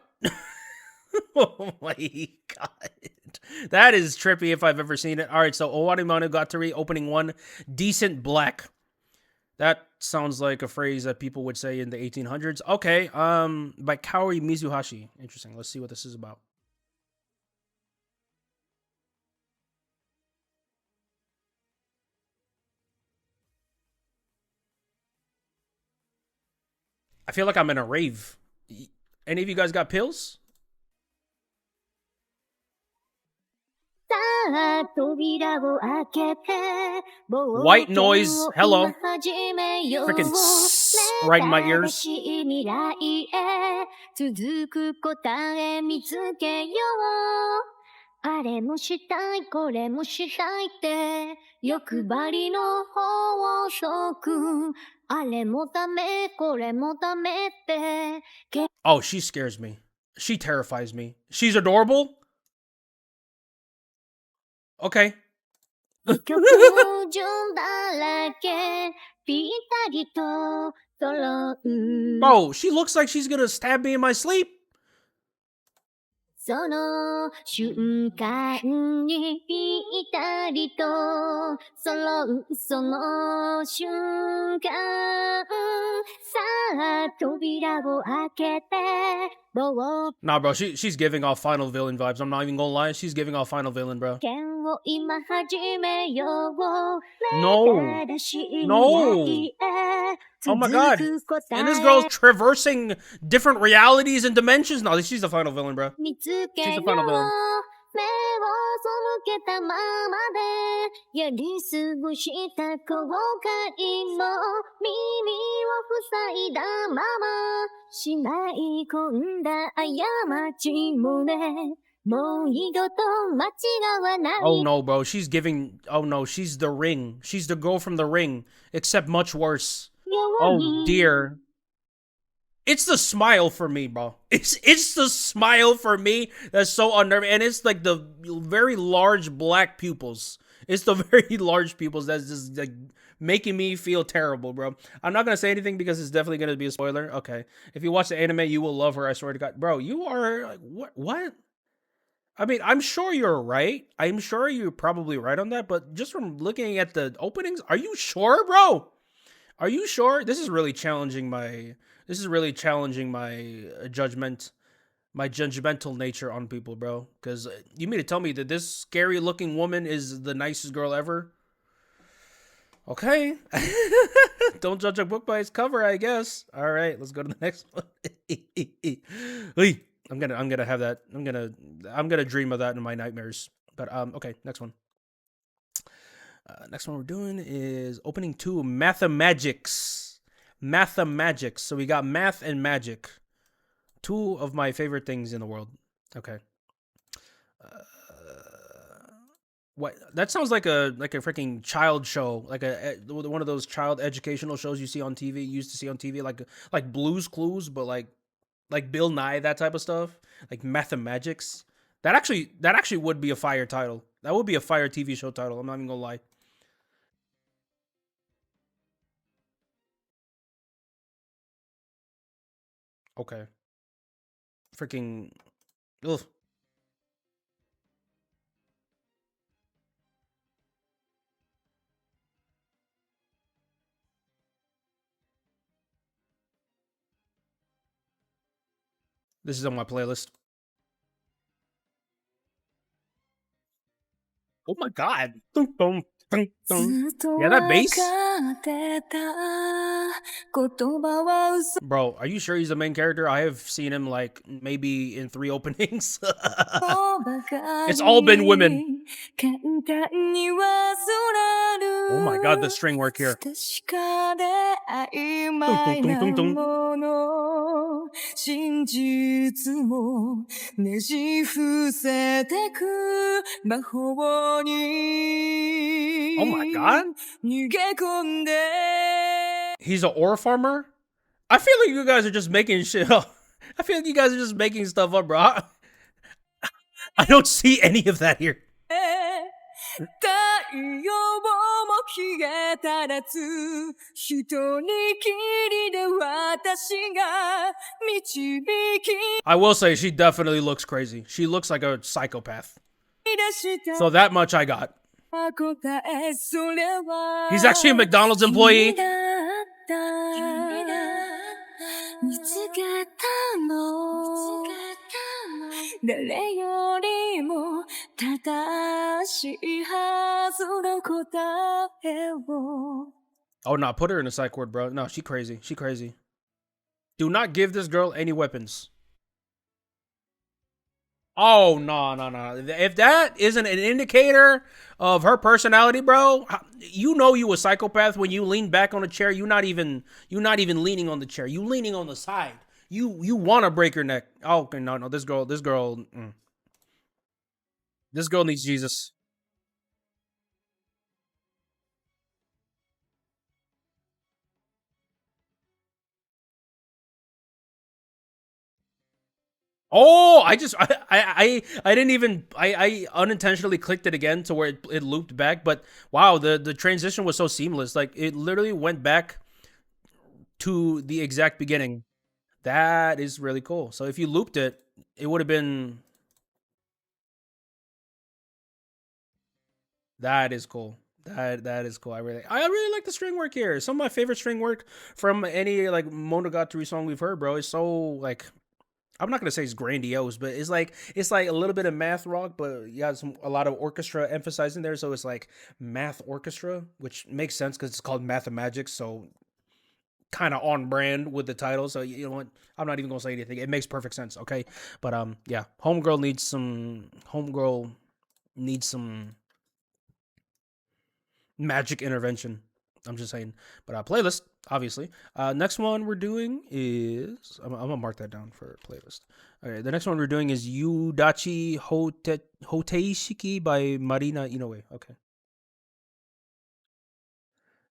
Oh my god. That is trippy if I've ever seen it. Alright, so Owari Monogatari opening 1, Decent Black. That sounds like a phrase that people would say in the 1800s. Okay, by Kaori Mizuhashi. Interesting. Let's see what this is about. I feel like I'm in a rave. Any of you guys got pills? White noise. Hello. Freaking right in my ears. 新しい未来へ続く答え見つけようあれもしたいこれもしたいって欲張りの法則あれもダメこれもダメって Oh, she scares me. She terrifies me. She's adorable? Okay. 曲順だらけぴったりと揃う Bro, she looks like she's gonna stab me in my sleep. その瞬間にぴったりと揃うその瞬間さあ扉を開けて Nah, bro, she's giving off final villain vibes. I'm not even gonna lie. She's giving off final villain, bro. 剣を今始めよう No. No. Oh my god. And this girl's traversing different realities and dimensions. No, she's the final villain, bro. 見つけ She's よ the final villain. 目を背けたままでやり過ごした後悔も耳を塞いだまましまい込んだ過ちもねもう二度と間違わない Oh no, bro. She's giving. Oh no, she's the Ring. She's the girl from the Ring, except much worse. Oh dear. It's the smile for me, bro. It's the smile for me that's so unnerving, and it's like the very large black pupils. It's the very large pupils that's just like making me feel terrible, bro. I'm not gonna say anything because it's definitely gonna be a spoiler. Okay, if you watch the anime, you will love her. I swear to God, bro. You are like what? What? I mean, I'm sure you're right. I'm sure you're probably right on that, but just from looking at the openings, are you sure, bro? Are you sure? This is really challenging my judgment, my judgmental nature on people, bro. Because you mean to tell me that this scary looking woman is the nicest girl ever? Okay. Don't judge a book by its cover, I guess. All right, let's go to the next one. I'm gonna have that. I'm gonna dream of that in my nightmares. But okay, next one. Next one we're doing is opening 2, Mathemagics. Mathemagics. So we got math and magic. 2 of my favorite things in the world. Okay. What? That sounds like a freaking child show, like one of those child educational shows you see on TV. You used to see on TV, like Blue's Clues, but like Bill Nye, that type of stuff. Like Mathemagics. That actually would be a fire title. That would be a fire TV show title. I'm not even gonna lie. Okay. Freaking. Ugh. This is on my playlist. Oh my god. Dun, dun, dun, dun. Yeah, that bass. Bro, are you sure he's the main character? I have seen him like maybe in 3 openings. It's all been women. Oh my god, the string work here. Dun, dun, dun, dun, dun, dun. 真実もねじ伏せてく魔法に Oh my god. 逃げ込んで He's an ore farmer? I feel like you guys are just making shit up. I feel like you guys are just making stuff up, bro. I don't see any of that here. 太陽も消えたらつ一人きりで私が導き I will say she definitely looks crazy. She looks like a psychopath. So that much I got. He's actually a McDonald's employee. 見つけたの誰よりも正しいはずの答えを Oh no, put her in a psych ward, bro. No, she crazy. She crazy. Do not give this girl any weapons. Oh no, no, no! If that isn't an indicator of her personality, bro, you know you a psychopath when you lean back on a chair. You're not even leaning on the chair. You leaning on the side. You want to break your neck. Oh, okay, no, no. This girl needs Jesus. Oh, I didn't even I unintentionally clicked it again to where it looped back, but wow, the transition was so seamless. Like it literally went back to the exact beginning. That is really cool. So if you looped it, it would have been. That is cool. That is cool. I really like the string work here. Some of my favorite string work from any like Monogatari song we've heard, bro. It's so like I'm not gonna say it's grandiose, but it's like a little bit of math rock, but you got a lot of orchestra emphasizing there. So it's like math orchestra, which makes sense because it's called Mathemagics. So kind of on brand with the title. So you know what? I'm not even gonna say anything. It makes perfect sense. Okay, but yeah, Homegirl needs some magic intervention. I'm just saying. But playlist, obviously. Next one we're doing is I'm gonna mark that down for playlist. Okay, the next one we're doing is Yudachi Hoteishiki by Marina Inoue. Okay,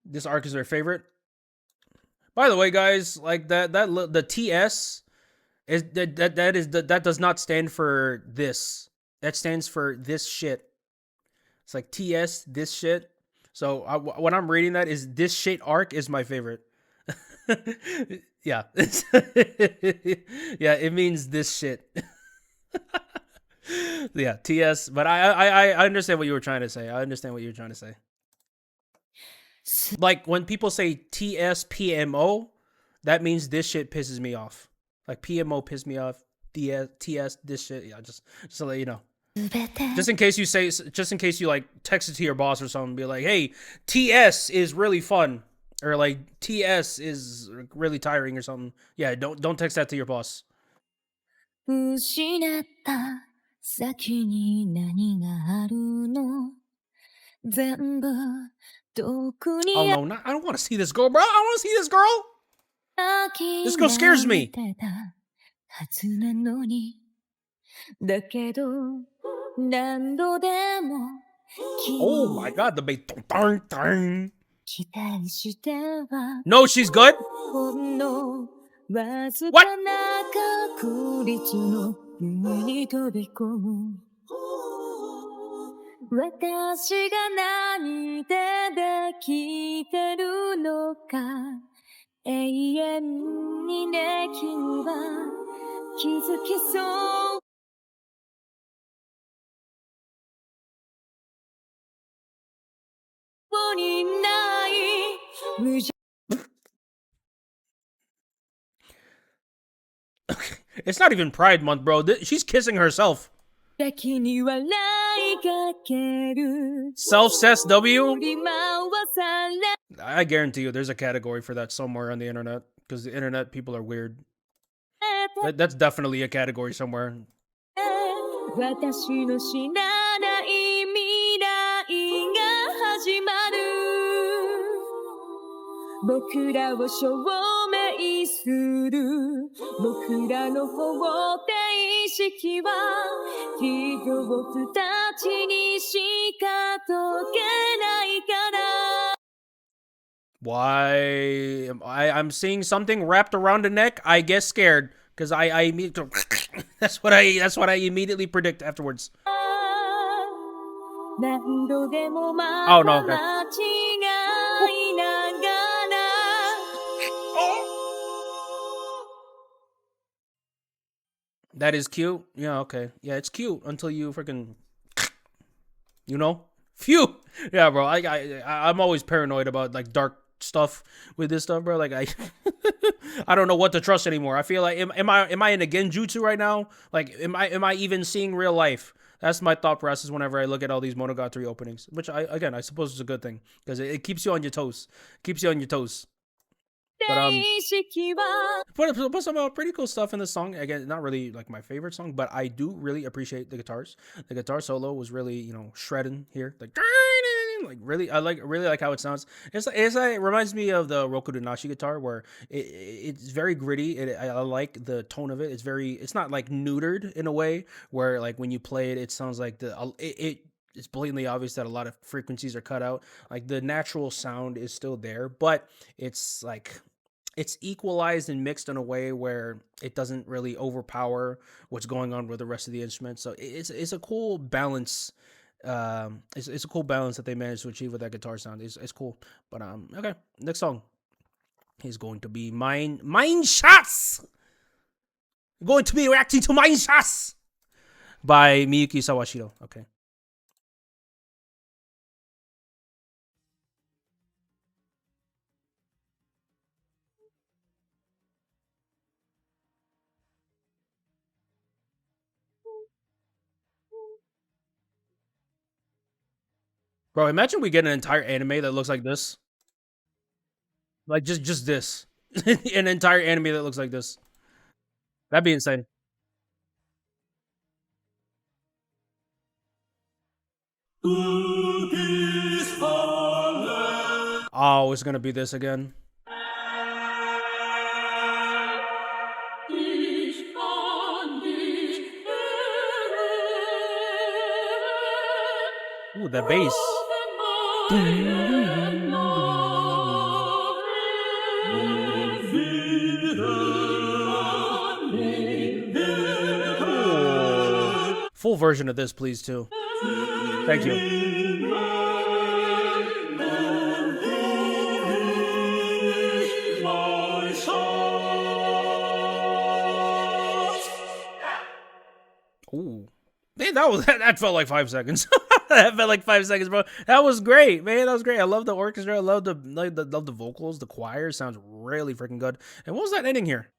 this arc is their favorite. By the way, guys, like the TS is that does not stand for this. That stands for this shit. It's like TS this shit. So when I'm reading that is this shit arc is my favorite. Yeah. Yeah, it means this shit. Yeah, TS. But I understand what you were trying to say. I understand what you were trying to say. Like when people say TS PMO, that means this shit pisses me off. Like PMO pissed me off. TS this shit. Yeah, just to let you know. Just in case you like text it to your boss or something, be like, "Hey, TS is really fun," or like TS is really tiring or something. Yeah, don't text that to your boss. 失った先に何があるの全部どこ Oh に no, not, I don't want to see this girl, bro. I don't want to see this girl. 飽 This girl scares き me. てたはずなのにだけど何度でも Oh my god, the bass. 期待しては No, she's good. ほんのわず What? かな確率の海に飛び込む私が何でできてるのか永遠にね君は気づきそうにない無邪 It's not even Pride Month, bro. She's kissing herself. 気に笑いかける Self-cess W? 振り回され I guarantee you there's a category for that somewhere on the internet. Because the internet people are weird. That's definitely a category somewhere. 私の知らない未来が始まる僕らを証明する僕らの方程式は企業たちにしか解けないから Why I'm seeing something wrapped around the neck? I get scared because I immediately that's what I immediately predict afterwards. Oh no, okay. That is cute. Yeah, okay. Yeah, it's cute until you freaking, you know, phew. Yeah, bro. I'm always paranoid about like dark stuff with this stuff, bro. Like I don't know what to trust anymore. I feel like am I in a genjutsu right now? Like am I even seeing real life? That's my thought process whenever I look at all these Monogatari openings, which I suppose is a good thing because it keeps you on your toes. Keeps you on your toes. But some pretty cool stuff in this song. Again, not really like my favorite song, but I do really appreciate the guitars. The guitar solo was really, you know, shredding here, like really. I really like how it sounds. It reminds me of the Roku Nashi guitar, where it's very gritty. I like the tone of it. It's not like neutered in a way where like when you play it, it sounds like it's blatantly obvious that a lot of frequencies are cut out. Like the natural sound is still there, but it's like it's equalized and mixed in a way where it doesn't really overpower what's going on with the rest of the instruments. So it's a cool balance. It's a cool balance that they managed to achieve with that guitar sound. It's cool. But okay, next song is going to be Mine Shots. Going to be reacting to Mine Shots by Miyuki Sawashiro. Okay. Bro, imagine we get an entire anime that looks like this. Like just this. An entire anime that looks like this. That'd be insane. Oh, it's gonna be this again. Ooh, that bass. Full version of this, please, too. Thank you. Ooh. Man, that felt like 5 seconds. That felt like 5 seconds, bro. That was great, man. That was great. I love the orchestra. I love the vocals. The choir sounds really freaking good. And what was that ending here?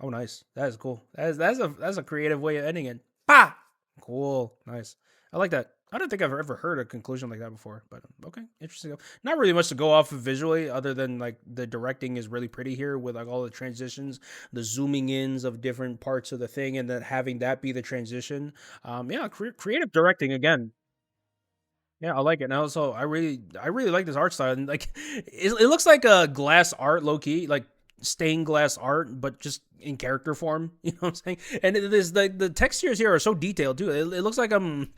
Oh, nice. That is cool. That's a creative way of ending it. Ah, cool. Nice. I like that. I don't think I've ever heard a conclusion like that before, but okay, interesting. Not really much to go off of visually, other than like the directing is really pretty here with like all the transitions, the zooming ins of different parts of the thing, and then having that be the transition. Yeah, creative directing again. Yeah, I like it. And also, I really like this art style. And like, it looks like a glass art, low key, like stained glass art, but just in character form. You know what I'm saying? And it is the textures here are so detailed too. It looks like I'm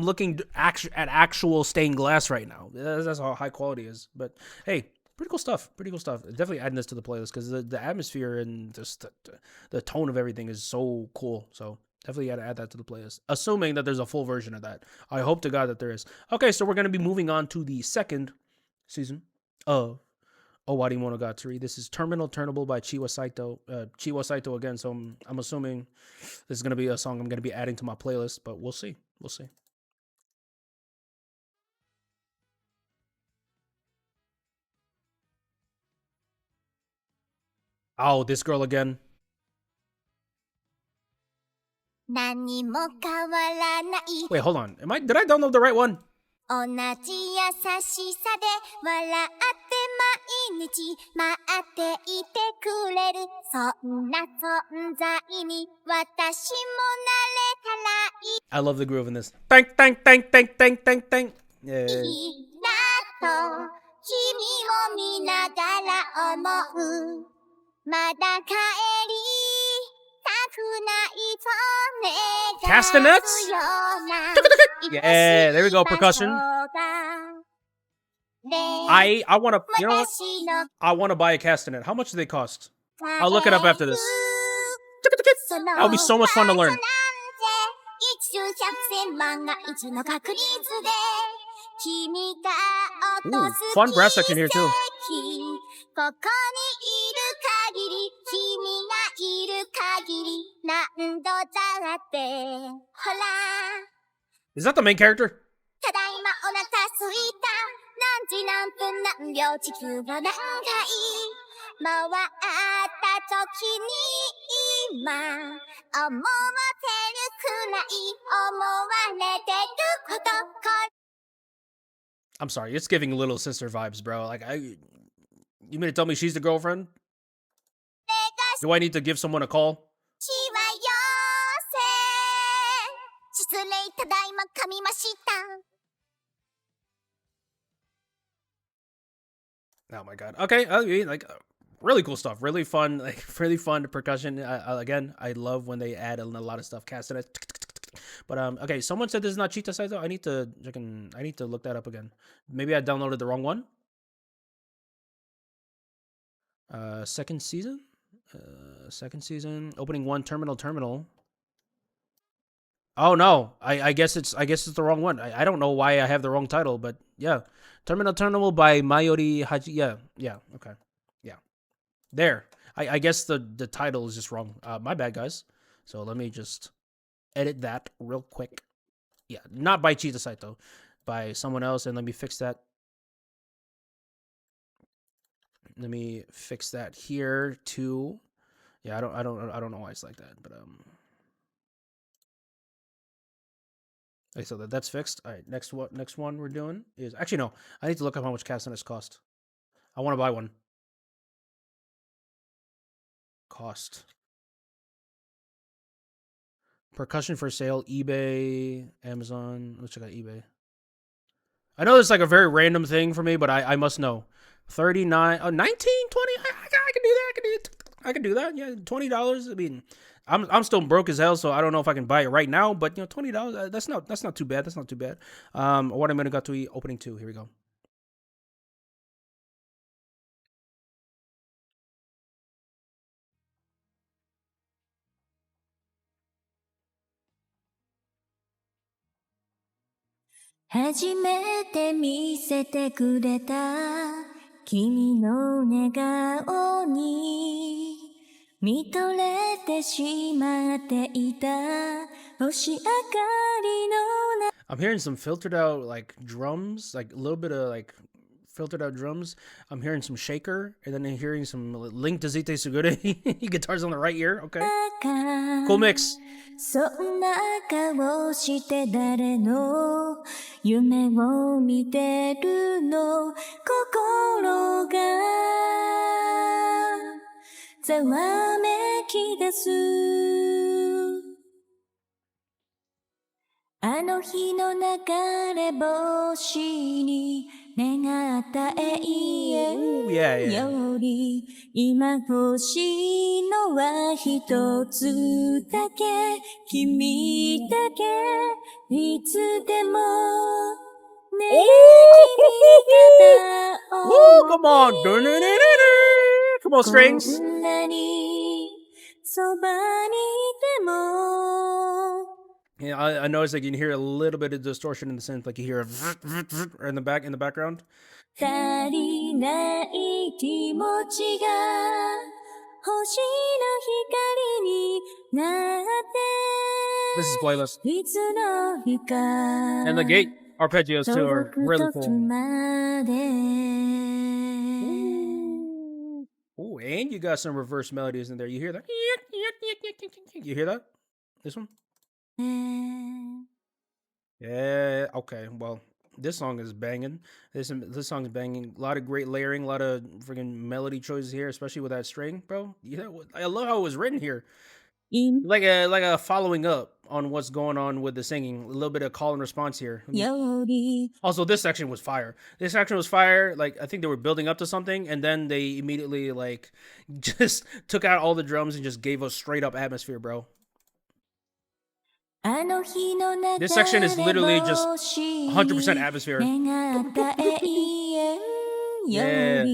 looking at actual stained glass right now. That's how high quality is. But hey, pretty cool stuff. Pretty cool stuff. Definitely adding this to the playlist because the atmosphere and just the tone of everything is so cool. So definitely got to add that to the playlist, assuming that there's a full version of that. I hope to God that there is. Okay, so we're going to be moving on to the second season of Owari Monogatari. This is Terminal Turnable by Chiwa Saito. Chiwa Saito again, so I'm assuming this is going to be a song I'm going to be adding to my playlist, but we'll see. We'll see. Oh, this girl again. 何も変わらない Wait, hold on. Did I download the right one? 同じ優しさで笑って毎日待っていてくれるそんな存在に私もなれたらいい I love the groove in this. Thank, thank, thank, thank, thank, thank, thank. Yeah. なと君を見ながら思うまだ帰りたくないと願う Castanets? ような Yeah, there we go, percussion. I wanna, you know what? I wanna buy a castanet. How much do they cost? I'll look it up after this. That would be so much fun to learn. Ooh, fun brass section here too. Is that the main character? ただいまお腹すいた何時何分何秒地球が何回回った時に今思わせるくらい思われてることこ I'm sorry, it's giving little sister vibes, bro. Like you mean to tell me she's the girlfriend? Do I need to give someone a call? しわよせ失礼ただいま噛みました Oh my god. Okay, I mean, like really cool stuff. Really fun. Like really fun percussion. Again, I love when they add a lot of stuff. Castanets. But okay. Someone said this is not Cheetah Saito. I need to look that up again. Maybe I downloaded the wrong one. Second season. Second season. Opening 1. Terminal. Oh no. I guess it's the wrong one. I don't know why I have the wrong title, but yeah. Terminal by Mayori Haji. Yeah. Okay. Yeah. There. I guess the title is just wrong. My bad, guys. So let me just edit that real quick. Yeah, not by Cheetah Saito, by someone else, and let me fix that. Let me fix that here too. Yeah, I don't know why it's like that, but okay, so that's fixed. All right, next one we're doing is actually no. I need to look up how much castanets cost. I want to buy one. Cost. Percussion for sale, eBay, Amazon. Let's check out eBay. I know it's like a very random thing for me, but I must know. 39, 19, 20. I can do that. I can do that. Yeah, $20. I mean, I'm still broke as hell, so I don't know if I can buy it right now. But you know, $20. That's not too bad. That's not too bad. What I'm gonna go to opening 2. Here we go.初めて見せてくれた君の寝顔に見とれてしまっていた星明かりの I'm hearing some filtered out like drums, like a little bit of like filtered out drums. I'm hearing some shaker, and then I'm hearing some Link to Zite Sugure guitars on the right ear. Okay, cool mix. そんな顔して誰の夢を見てるの心がざわめき出すあの日の流れ星に願った永遠より今欲しいのは一つだけ君だけいつでもねえ君が Come on. Come on, strings. こんなにそばにいても Yeah, I noticed like you can hear a little bit of distortion in the synth, like you hear a in the background. 足りない気持ちが星の光になって This is playlist. いつの日か And the gate arpeggios too are really 時 cool. まで Ooh, and you got some reverse melodies in there. You hear that? You hear that? This one? Yeah. Okay. Well, this song is banging. This song is banging. A lot of great layering. A lot of freaking melody choices here, especially with that string, bro. I love how it was written here. Like a following up on what's going on with the singing. A little bit of call and response here. Also, this section was fire. Like, I think they were building up to something, and then they immediately like just took out all the drums and just gave us straight up atmosphere, bro. This section is literally just 100% atmosphere. Yeah.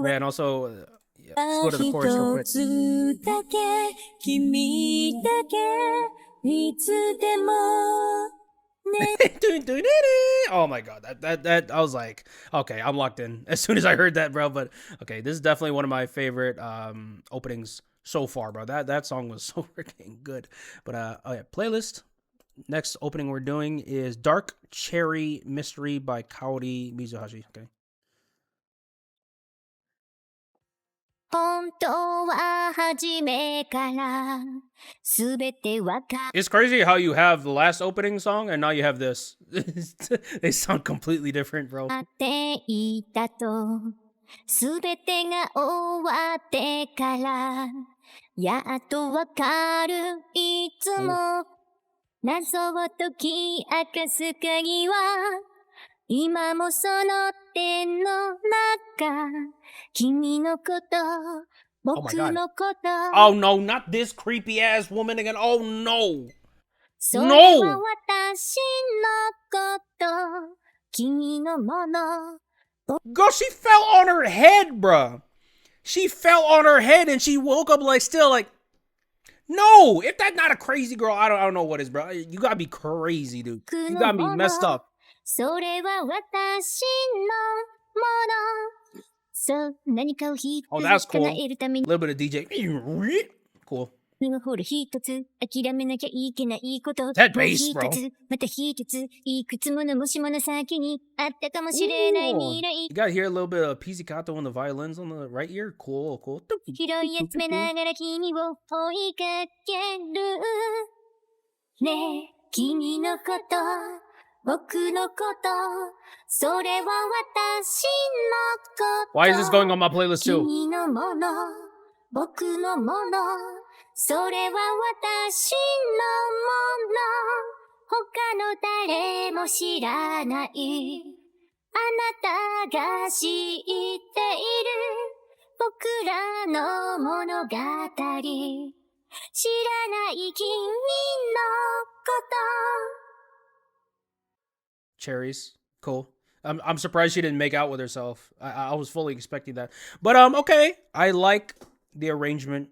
Man, also, let's go to the chorus real quick. Oh my god, that I was like, okay, I'm locked in as soon as I heard that, bro. But okay, this is definitely one of my favorite openings so far, bro. That song was so freaking good. But oh yeah, playlist. Next opening we're doing is Dark Cherry Mystery by Kaori Mizuhashi. Okay. 本当は初めからすべてわか It's crazy how you have the last opening song and now you have this. They sound completely different, bro. っていたとすべてが終わってからやっとわかるいつも謎を解き明かす鍵は今もその手の中君のこと僕のこと Oh no, not this creepy ass woman again. Oh no. それは私のこと君のもの Girl, she fell on her head, bruh. She fell on her head and she woke up like still like, no, if that's not a crazy girl, I don't know what is, bro. You gotta be crazy, dude. You gotta be messed up. それは私のものそう何かを一つ Oh, that's cool. 叶えるため A に little bit of DJ. Cool. ほら一つ諦めなきゃいけないこと That bass, もう一つまた一ついくつものもしもの先にあったかもしれない未来 You gotta hear a little bit of Pizzi Katou on the violins on the right ear. Cool, cool. 拾い集めながら君を追いかけるねえ君のこと僕のことそれは私のこと Why is this going on my playlist too? 君のもの僕のものそれは私のもの他の誰も知らないあなたが知っている僕らの物語知らない君のこと Cherries. Cool. I'm surprised she didn't make out with herself. I was fully expecting that. But okay. I like the arrangement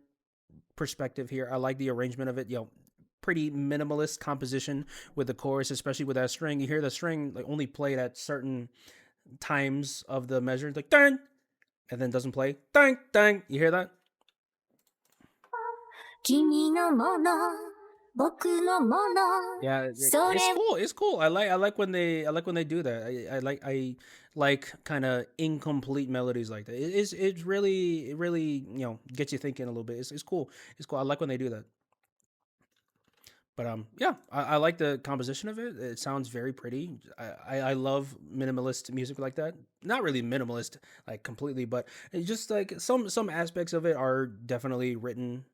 perspective here. I like the arrangement of it. Pretty minimalist composition with the chorus, especially with that string. You hear the string like only played at certain times of the measure, like dang, and then doesn't play. Dang, dang. You hear that? 君のもの僕のもの Yeah, it's cool. It's cool. I like when they do that. I like kind of incomplete melodies like that. It really gets you thinking a little bit. It's cool. It's cool. I like when they do that. But yeah, I like the composition of it. It sounds very pretty. I love minimalist music like that. Not really minimalist like completely, but it's just like some aspects of it are definitely written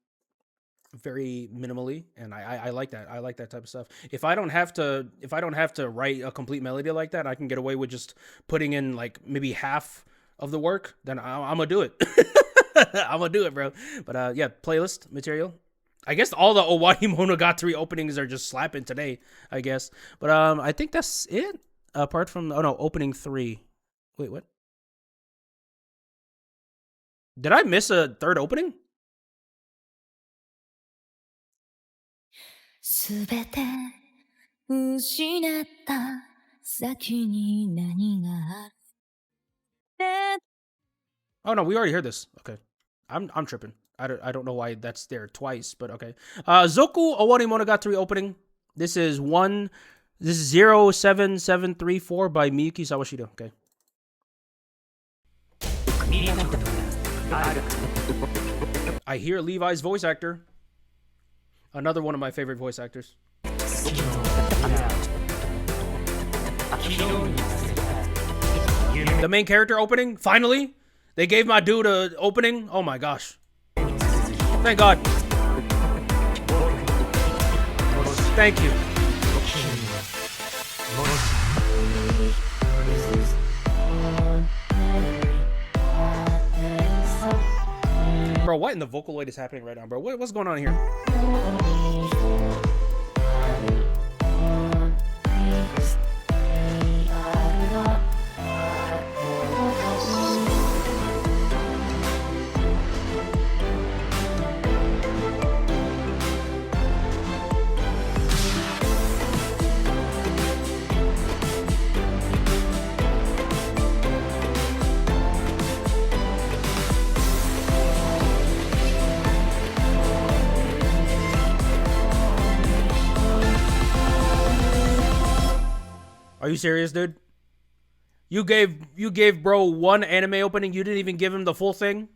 very minimally, and I like that. I like that type of stuff. If I don't have to write a complete melody like that, I can get away with just putting in like maybe half of the work, then I'm gonna do it. I'm gonna do it, bro. But yeah, playlist material. I guess all the Owari Monogatari openings are just slapping today, I guess. But I think that's it. Apart from opening 3. Wait, what? Did I miss a third opening? すべて失った先に何がある Oh no, we already heard this. Okay, I'm tripping. I don't know why that's there twice, but okay. Zoku Owari Monogatari opening. This is 07734 by Miyuki Sawashiro. Okay. I hear Levi's voice actor. Another one of my favorite voice actors. The main character opening, finally. They gave my dude a opening. Oh my gosh. Thank God. Thank you. Bro, what in the Vocaloid is happening right now, bro? What's going on here? Are you serious, dude? You gave bro one anime opening. You didn't even give him the full thing.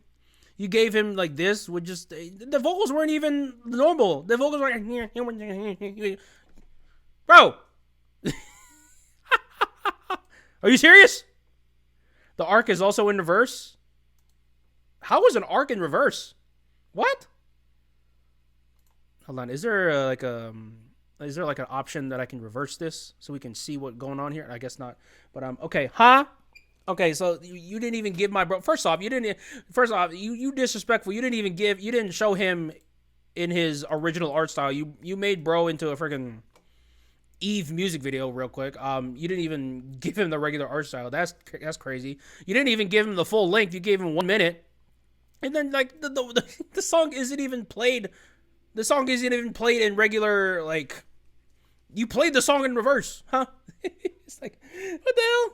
You gave him like this with just the vocals weren't even normal. The vocals were like, bro. Are you serious? The arc is also in reverse. How is an arc in reverse? What? Hold on. Is there like an option that I can reverse this so we can see what's going on here? I guess not. But okay, huh? Okay, so you didn't even give my bro. First off, you disrespectful. You didn't show him in his original art style. You made bro into a freaking Eve music video real quick. You didn't even give him the regular art style. That's crazy. You didn't even give him the full length. You gave him 1 minute. And then like the song isn't even played. The song isn't even played in regular, like, you played the song in reverse, huh? It's like, what the hell?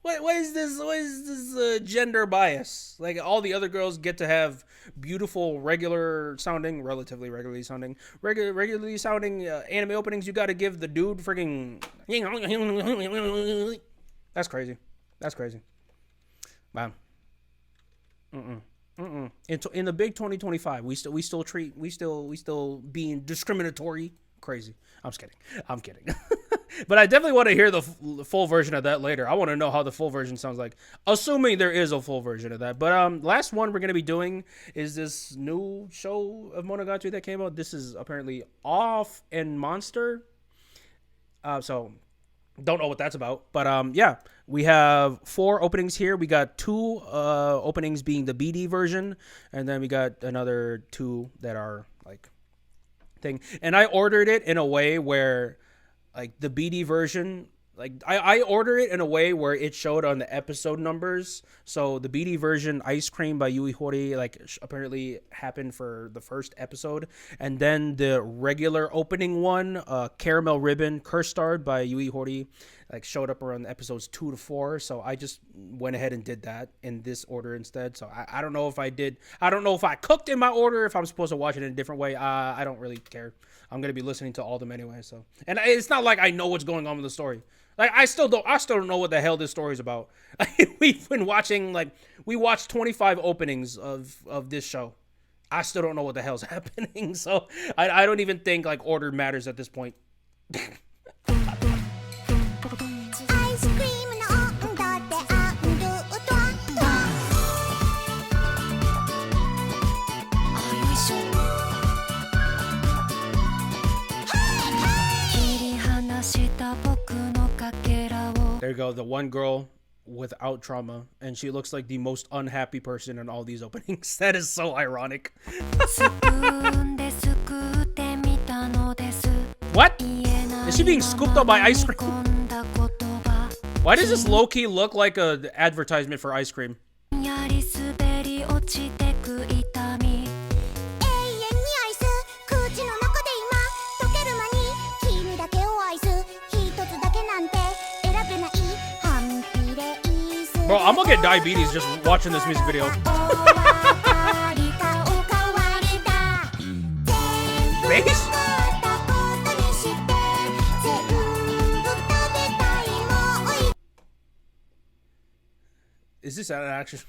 What is this gender bias? Like, all the other girls get to have beautiful, relatively regularly sounding anime openings. You got to give the dude freaking. That's crazy. That's crazy. Wow. In the big 2025, we still being discriminatory. Crazy. I'm just kidding. I'm kidding. But I definitely want to hear the full version of that later. I want to know how the full version sounds like, assuming there is a full version of that. But last one we're going to be doing is this new show of Monogatari that came out. This is apparently Off and Monster. So don't know what that's about. But yeah, we have 4 openings here. We got 2 openings being the BD version, and then we got another 2 that are like thing. And I ordered it in a way where, like, the BD version, like, I ordered it in a way where it showed on the episode numbers. So the BD version, Ice Cream by Yui Horie, like, apparently happened for the first episode. And then the regular opening one, Caramel Ribbon, Cursetard by Yui Horie, like, showed up around episodes 2 to 4. So I just went ahead and did that in this order instead. So I don't know if I did. I don't know if I cooked in my order, if I'm supposed to watch it in a different way. I don't really care. I'm going to be listening to all of them anyway. So, and it's not like I know what's going on with the story. Like, I still don't know what the hell this story is about. We've been watching, like, we watched 25 openings of this show. I still don't know what the hell's happening. So I don't even think, like, order matters at this point. There you go, the one girl without trauma, and she looks like the most unhappy person in all these openings. That is so ironic. What? Is she being scooped up by ice cream? Why does this low-key look like an advertisement for ice cream? Bro, I'm gonna get diabetes just watching this music video. Bass? Is this an action?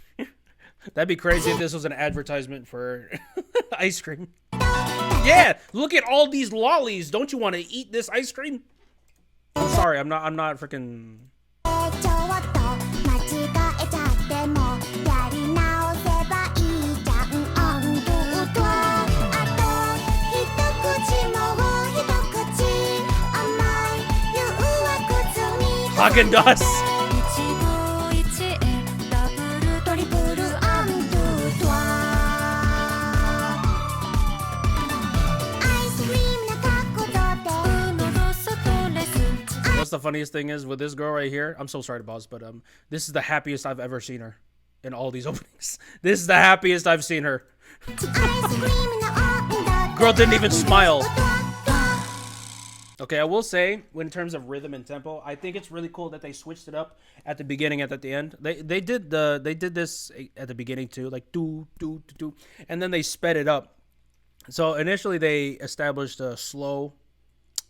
That'd be crazy if this was an advertisement for ice cream. Yeah, look at all these lollies. Don't you want to eat this ice cream? I'm sorry, I'm not freaking. Haagen-Dazs. What's the funniest thing is with this girl right here? I'm so sorry to pause, but this is the happiest I've ever seen her in all these openings. This is the happiest I've seen her. Girl didn't even smile. Okay, I will say, in terms of rhythm and tempo, I think it's really cool that they switched it up at the beginning and at the end. They did this at the beginning too, like do, and then they sped it up. So initially they established a slow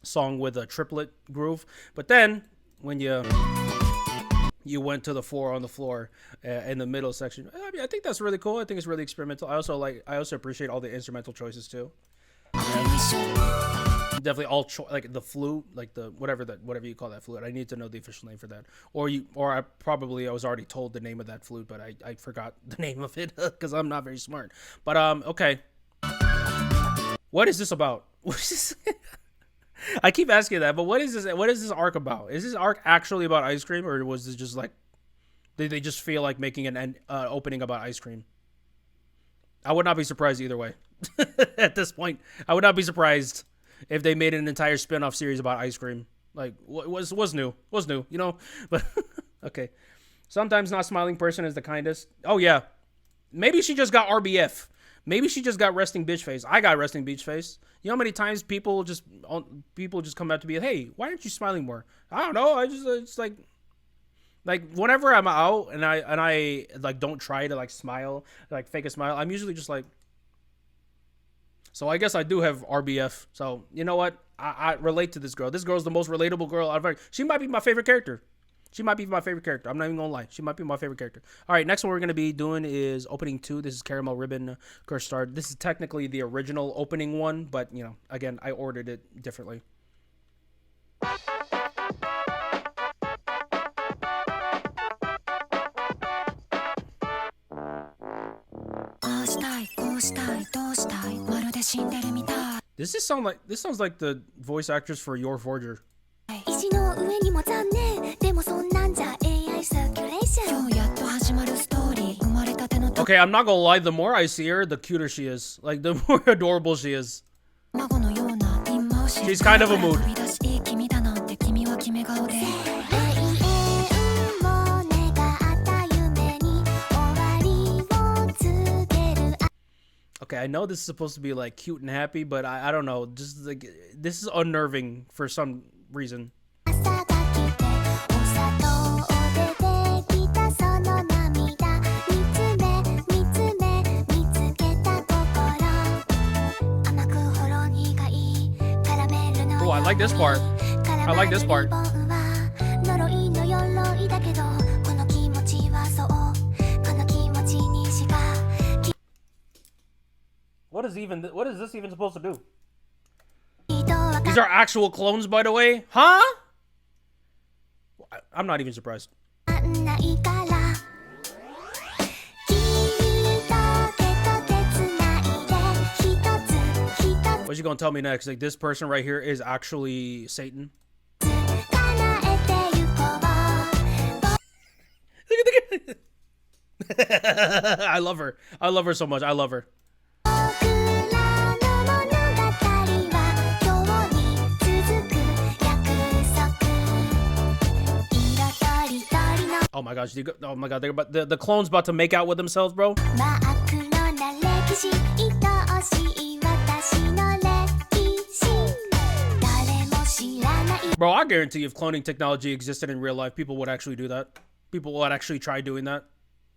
song with a triplet groove, but then when you you went to the 4 on the floor in the middle section. I mean, I think that's really cool. I think it's really experimental. I also appreciate all the instrumental choices too. Definitely all like the flute, like the whatever you call that flute. I need to know the official name for that. Or I was already told the name of that flute, but I forgot the name of it because I'm not very smart. But okay. What is this about? What is this? I keep asking that, but what is this? What is this arc about? Is this arc actually about ice cream, or was this just like did they just feel like making an opening about ice cream? I would not be surprised either way. At this point, I would not be surprised if they made an entire spin-off series about ice cream. Like, was new, you know? But okay. Sometimes not smiling person is the kindest. Oh yeah, maybe she just got RBF. Maybe she just got resting bitch face. I got resting bitch face. You know how many times people just come up to me, hey, why aren't you smiling more? I don't know. I just it's like whenever I'm out and I like don't try to like smile, like fake a smile, I'm usually just like. So I guess I do have RBF. So you know what? I relate to this girl. This girl's the most relatable girl I've ever. She might be my favorite character. I'm not even gonna lie. She might be my favorite character. All right, next one we're gonna be doing is opening 2. This is Caramel Ribbon cursetard. This is technically the original opening one, but you know, again, I ordered it differently. This sounds like the voice actress for Your Forger. Okay, I'm not gonna lie, the more I see her, the cuter she is. Like, the more adorable she is. She's kind of a mood. Okay, I know this is supposed to be like cute and happy, but I don't know. Just like this is unnerving for some reason. Oh, I like this part. I like this part. What is this even supposed to do? These are actual clones, by the way. Huh? I'm not even surprised. What you gonna tell me next? Like, this person right here is actually Satan? I love her. I love her so much. I love her. Oh my gosh! Oh my god! The clone's about to make out with themselves, bro. Bro, I guarantee you if cloning technology existed in real life, people would actually do that. People would actually try doing that.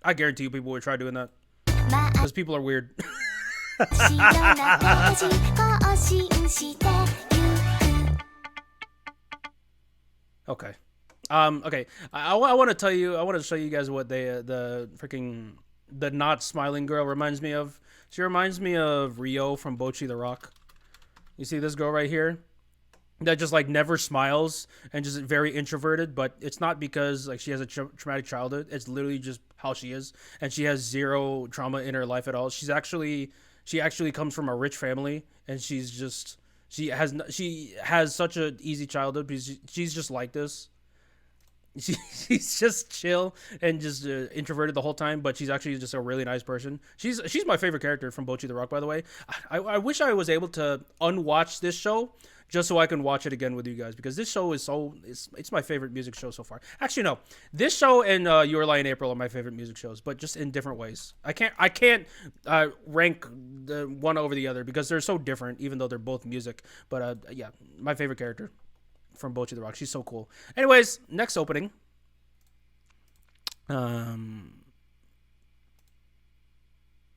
I guarantee you people would try doing that. Because people are weird. Okay. Okay. I want to show you guys what the not smiling girl reminds me of. She reminds me of Rio from Bocchi the Rock. You see this girl right here? That just like never smiles and just very introverted, but it's not because like she has a traumatic childhood. It's literally just how she is, and she has zero trauma in her life at all. She actually comes from a rich family, and she has such an easy childhood because she's just like this. She's just chill and just introverted the whole time, but she's actually just a really nice person. She's my favorite character from Bocchi the Rock, by the way. I wish I was able to unwatch this show just so I can watch it again with you guys, because this show is it's my favorite music show so far. Actually, no, this show and Your Lie in April are my favorite music shows, but just in different ways. I can't rank the one over the other because they're so different, even though they're both music. But yeah, my favorite character from Bocchi the Rock. She's so cool. Anyways, next opening. I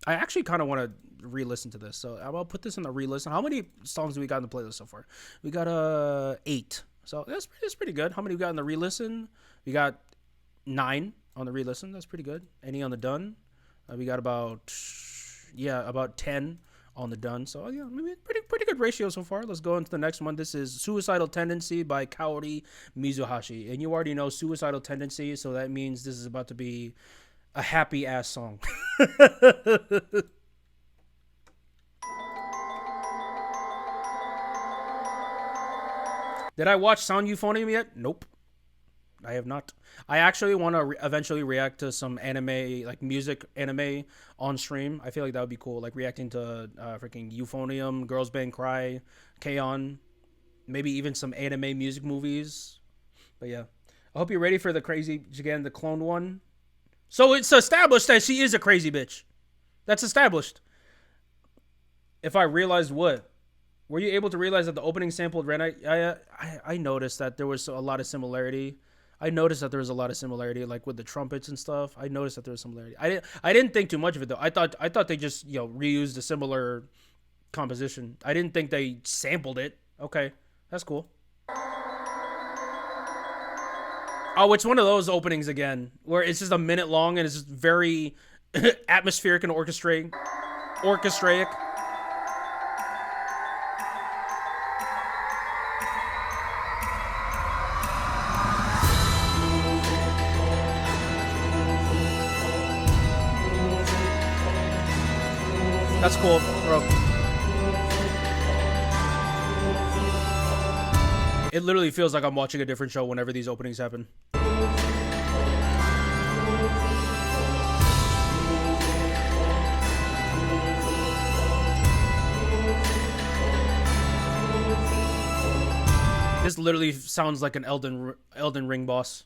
actually kind of want to re-listen to this, so I'll put this in the re-listen. How many songs do we got in the playlist so far? We got 8, so that's pretty good. How many we got in the re-listen? We got 9 on the re-listen. That's pretty good. Any on the done? We got about 10 on the done. So yeah, maybe pretty good ratio so far. Let's go into the next one. This is Suicidal Tendency by Kaori Mizuhashi. And you already know Suicidal Tendency, so that means this is about to be a happy ass song. Did I watch Sound Euphonium yet? Nope. I have not. I actually want to eventually react to some anime, like music anime on stream. I feel like that would be cool. Like reacting to freaking Euphonium, Girls Band Cry, K-On! Maybe even some anime music movies. But yeah. I hope you're ready for the crazy, again, the clone one. So it's established that she is a crazy bitch. That's established. If I realized what? Were you able to realize that the opening sampled Ren'ai? I noticed that there was a lot of similarity. Like with the trumpets and stuff. I noticed that there was similarity. I didn't think too much of it though. I thought they just reused a similar composition. I didn't think they sampled it. Okay, that's cool. Oh, it's one of those openings again where it's just a minute long and it's just very atmospheric and orchestraic. That's cool, bro. It literally feels like I'm watching a different show whenever these openings happen. This literally sounds like an Elden Ring boss.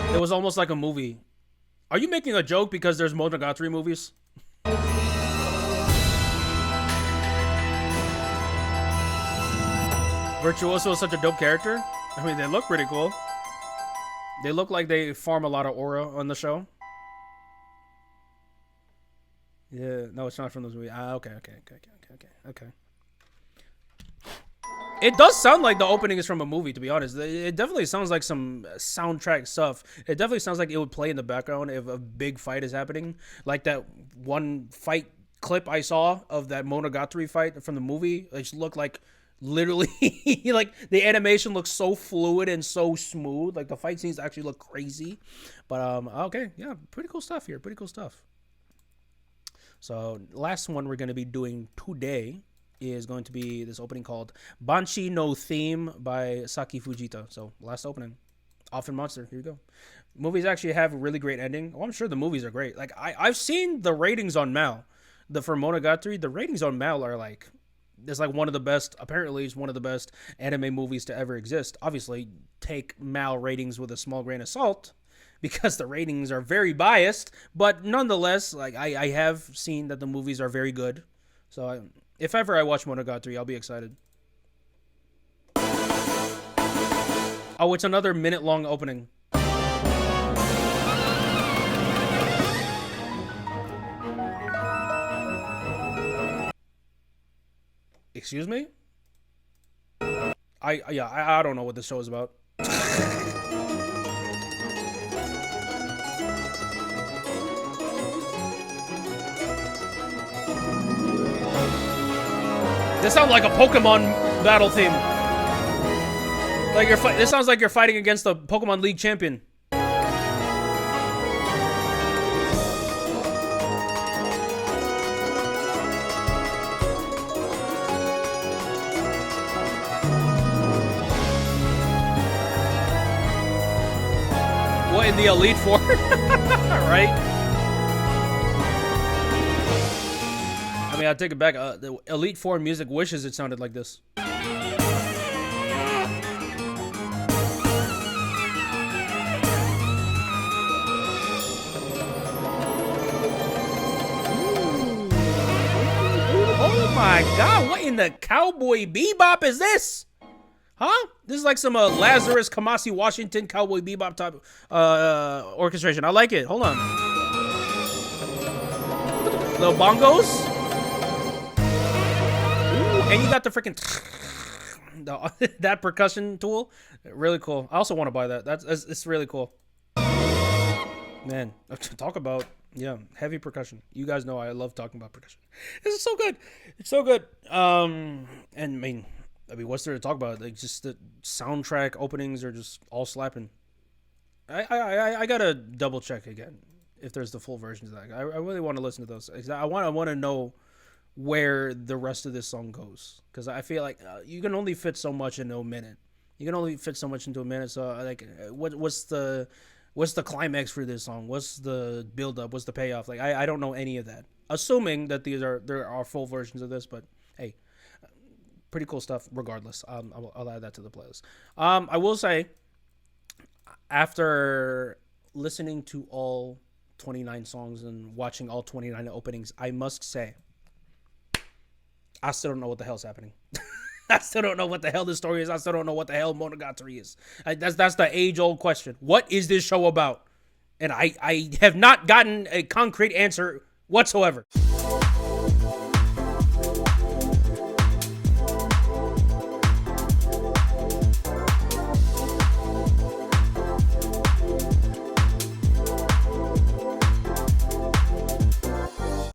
It was almost like a movie. Are you making a joke because there's Monogatari movies? Virtuoso is such a dope character. I mean, they look pretty cool. They look like they farm a lot of aura on the show. Yeah, no, it's not from those movies. Okay. It does sound like the opening is from a movie, to be honest. It definitely sounds like some soundtrack stuff. It definitely sounds like it would play in the background if a big fight is happening. Like that one fight clip I saw of that Monogatari fight from the movie. It just looked like literally, like the animation looks so fluid and so smooth. Like the fight scenes actually look crazy. But okay, yeah, pretty cool stuff here. Pretty cool stuff. So last one we're going to be doing today is going to be this opening called Banshi no Theme by Saki Fujita. So last opening. Off in Monster. Here you go. Movies actually have a really great ending. Oh, I'm sure the movies are great. Like I've seen the ratings on Mal. For Monogatari, the ratings on Mal are like, it's like one of the best, apparently it's one of the best anime movies to ever exist. Obviously, take Mal ratings with a small grain of salt, because the ratings are very biased, but nonetheless, like I have seen that the movies are very good. So if ever I watch Monogatari, I'll be excited. Oh, it's another minute-long opening. Excuse me? I don't know what this show is about. This sounds like a Pokemon battle theme. Like this sounds like you're fighting against the Pokemon League champion. What, in the Elite Four? Right? I mean, I take it back. The Elite Four music wishes it sounded like this. Oh my god, what in the Cowboy Bebop is this? Huh? This is like some Lazarus Kamasi Washington Cowboy Bebop type orchestration. I like it. Hold on. Little bongos. Ooh, and you got the freaking that percussion tool, really cool. I also want to buy that. It's really cool. Man, talk about heavy percussion. You guys know I love talking about percussion. This is so good. It's so good. And I mean, what's there to talk about? Like, just the soundtrack openings are just all slapping. I gotta double check again if there's the full versions of that. I really want to listen to those. I want to know where the rest of this song goes, because I feel like you can only fit so much into a minute. So like, what's the climax for this song? What's the build up? What's the payoff? Like, I don't know any of that. Assuming that there are full versions of this, but hey, pretty cool stuff regardless. I'll add that to the playlist. I will say, after listening to all 29 songs and watching all 29 openings, I must say, I still don't know what the hell's happening. I still don't know what the hell this story is. I still don't know what the hell Monogatari is. That's the age-old question. What is this show about? And I have not gotten a concrete answer whatsoever.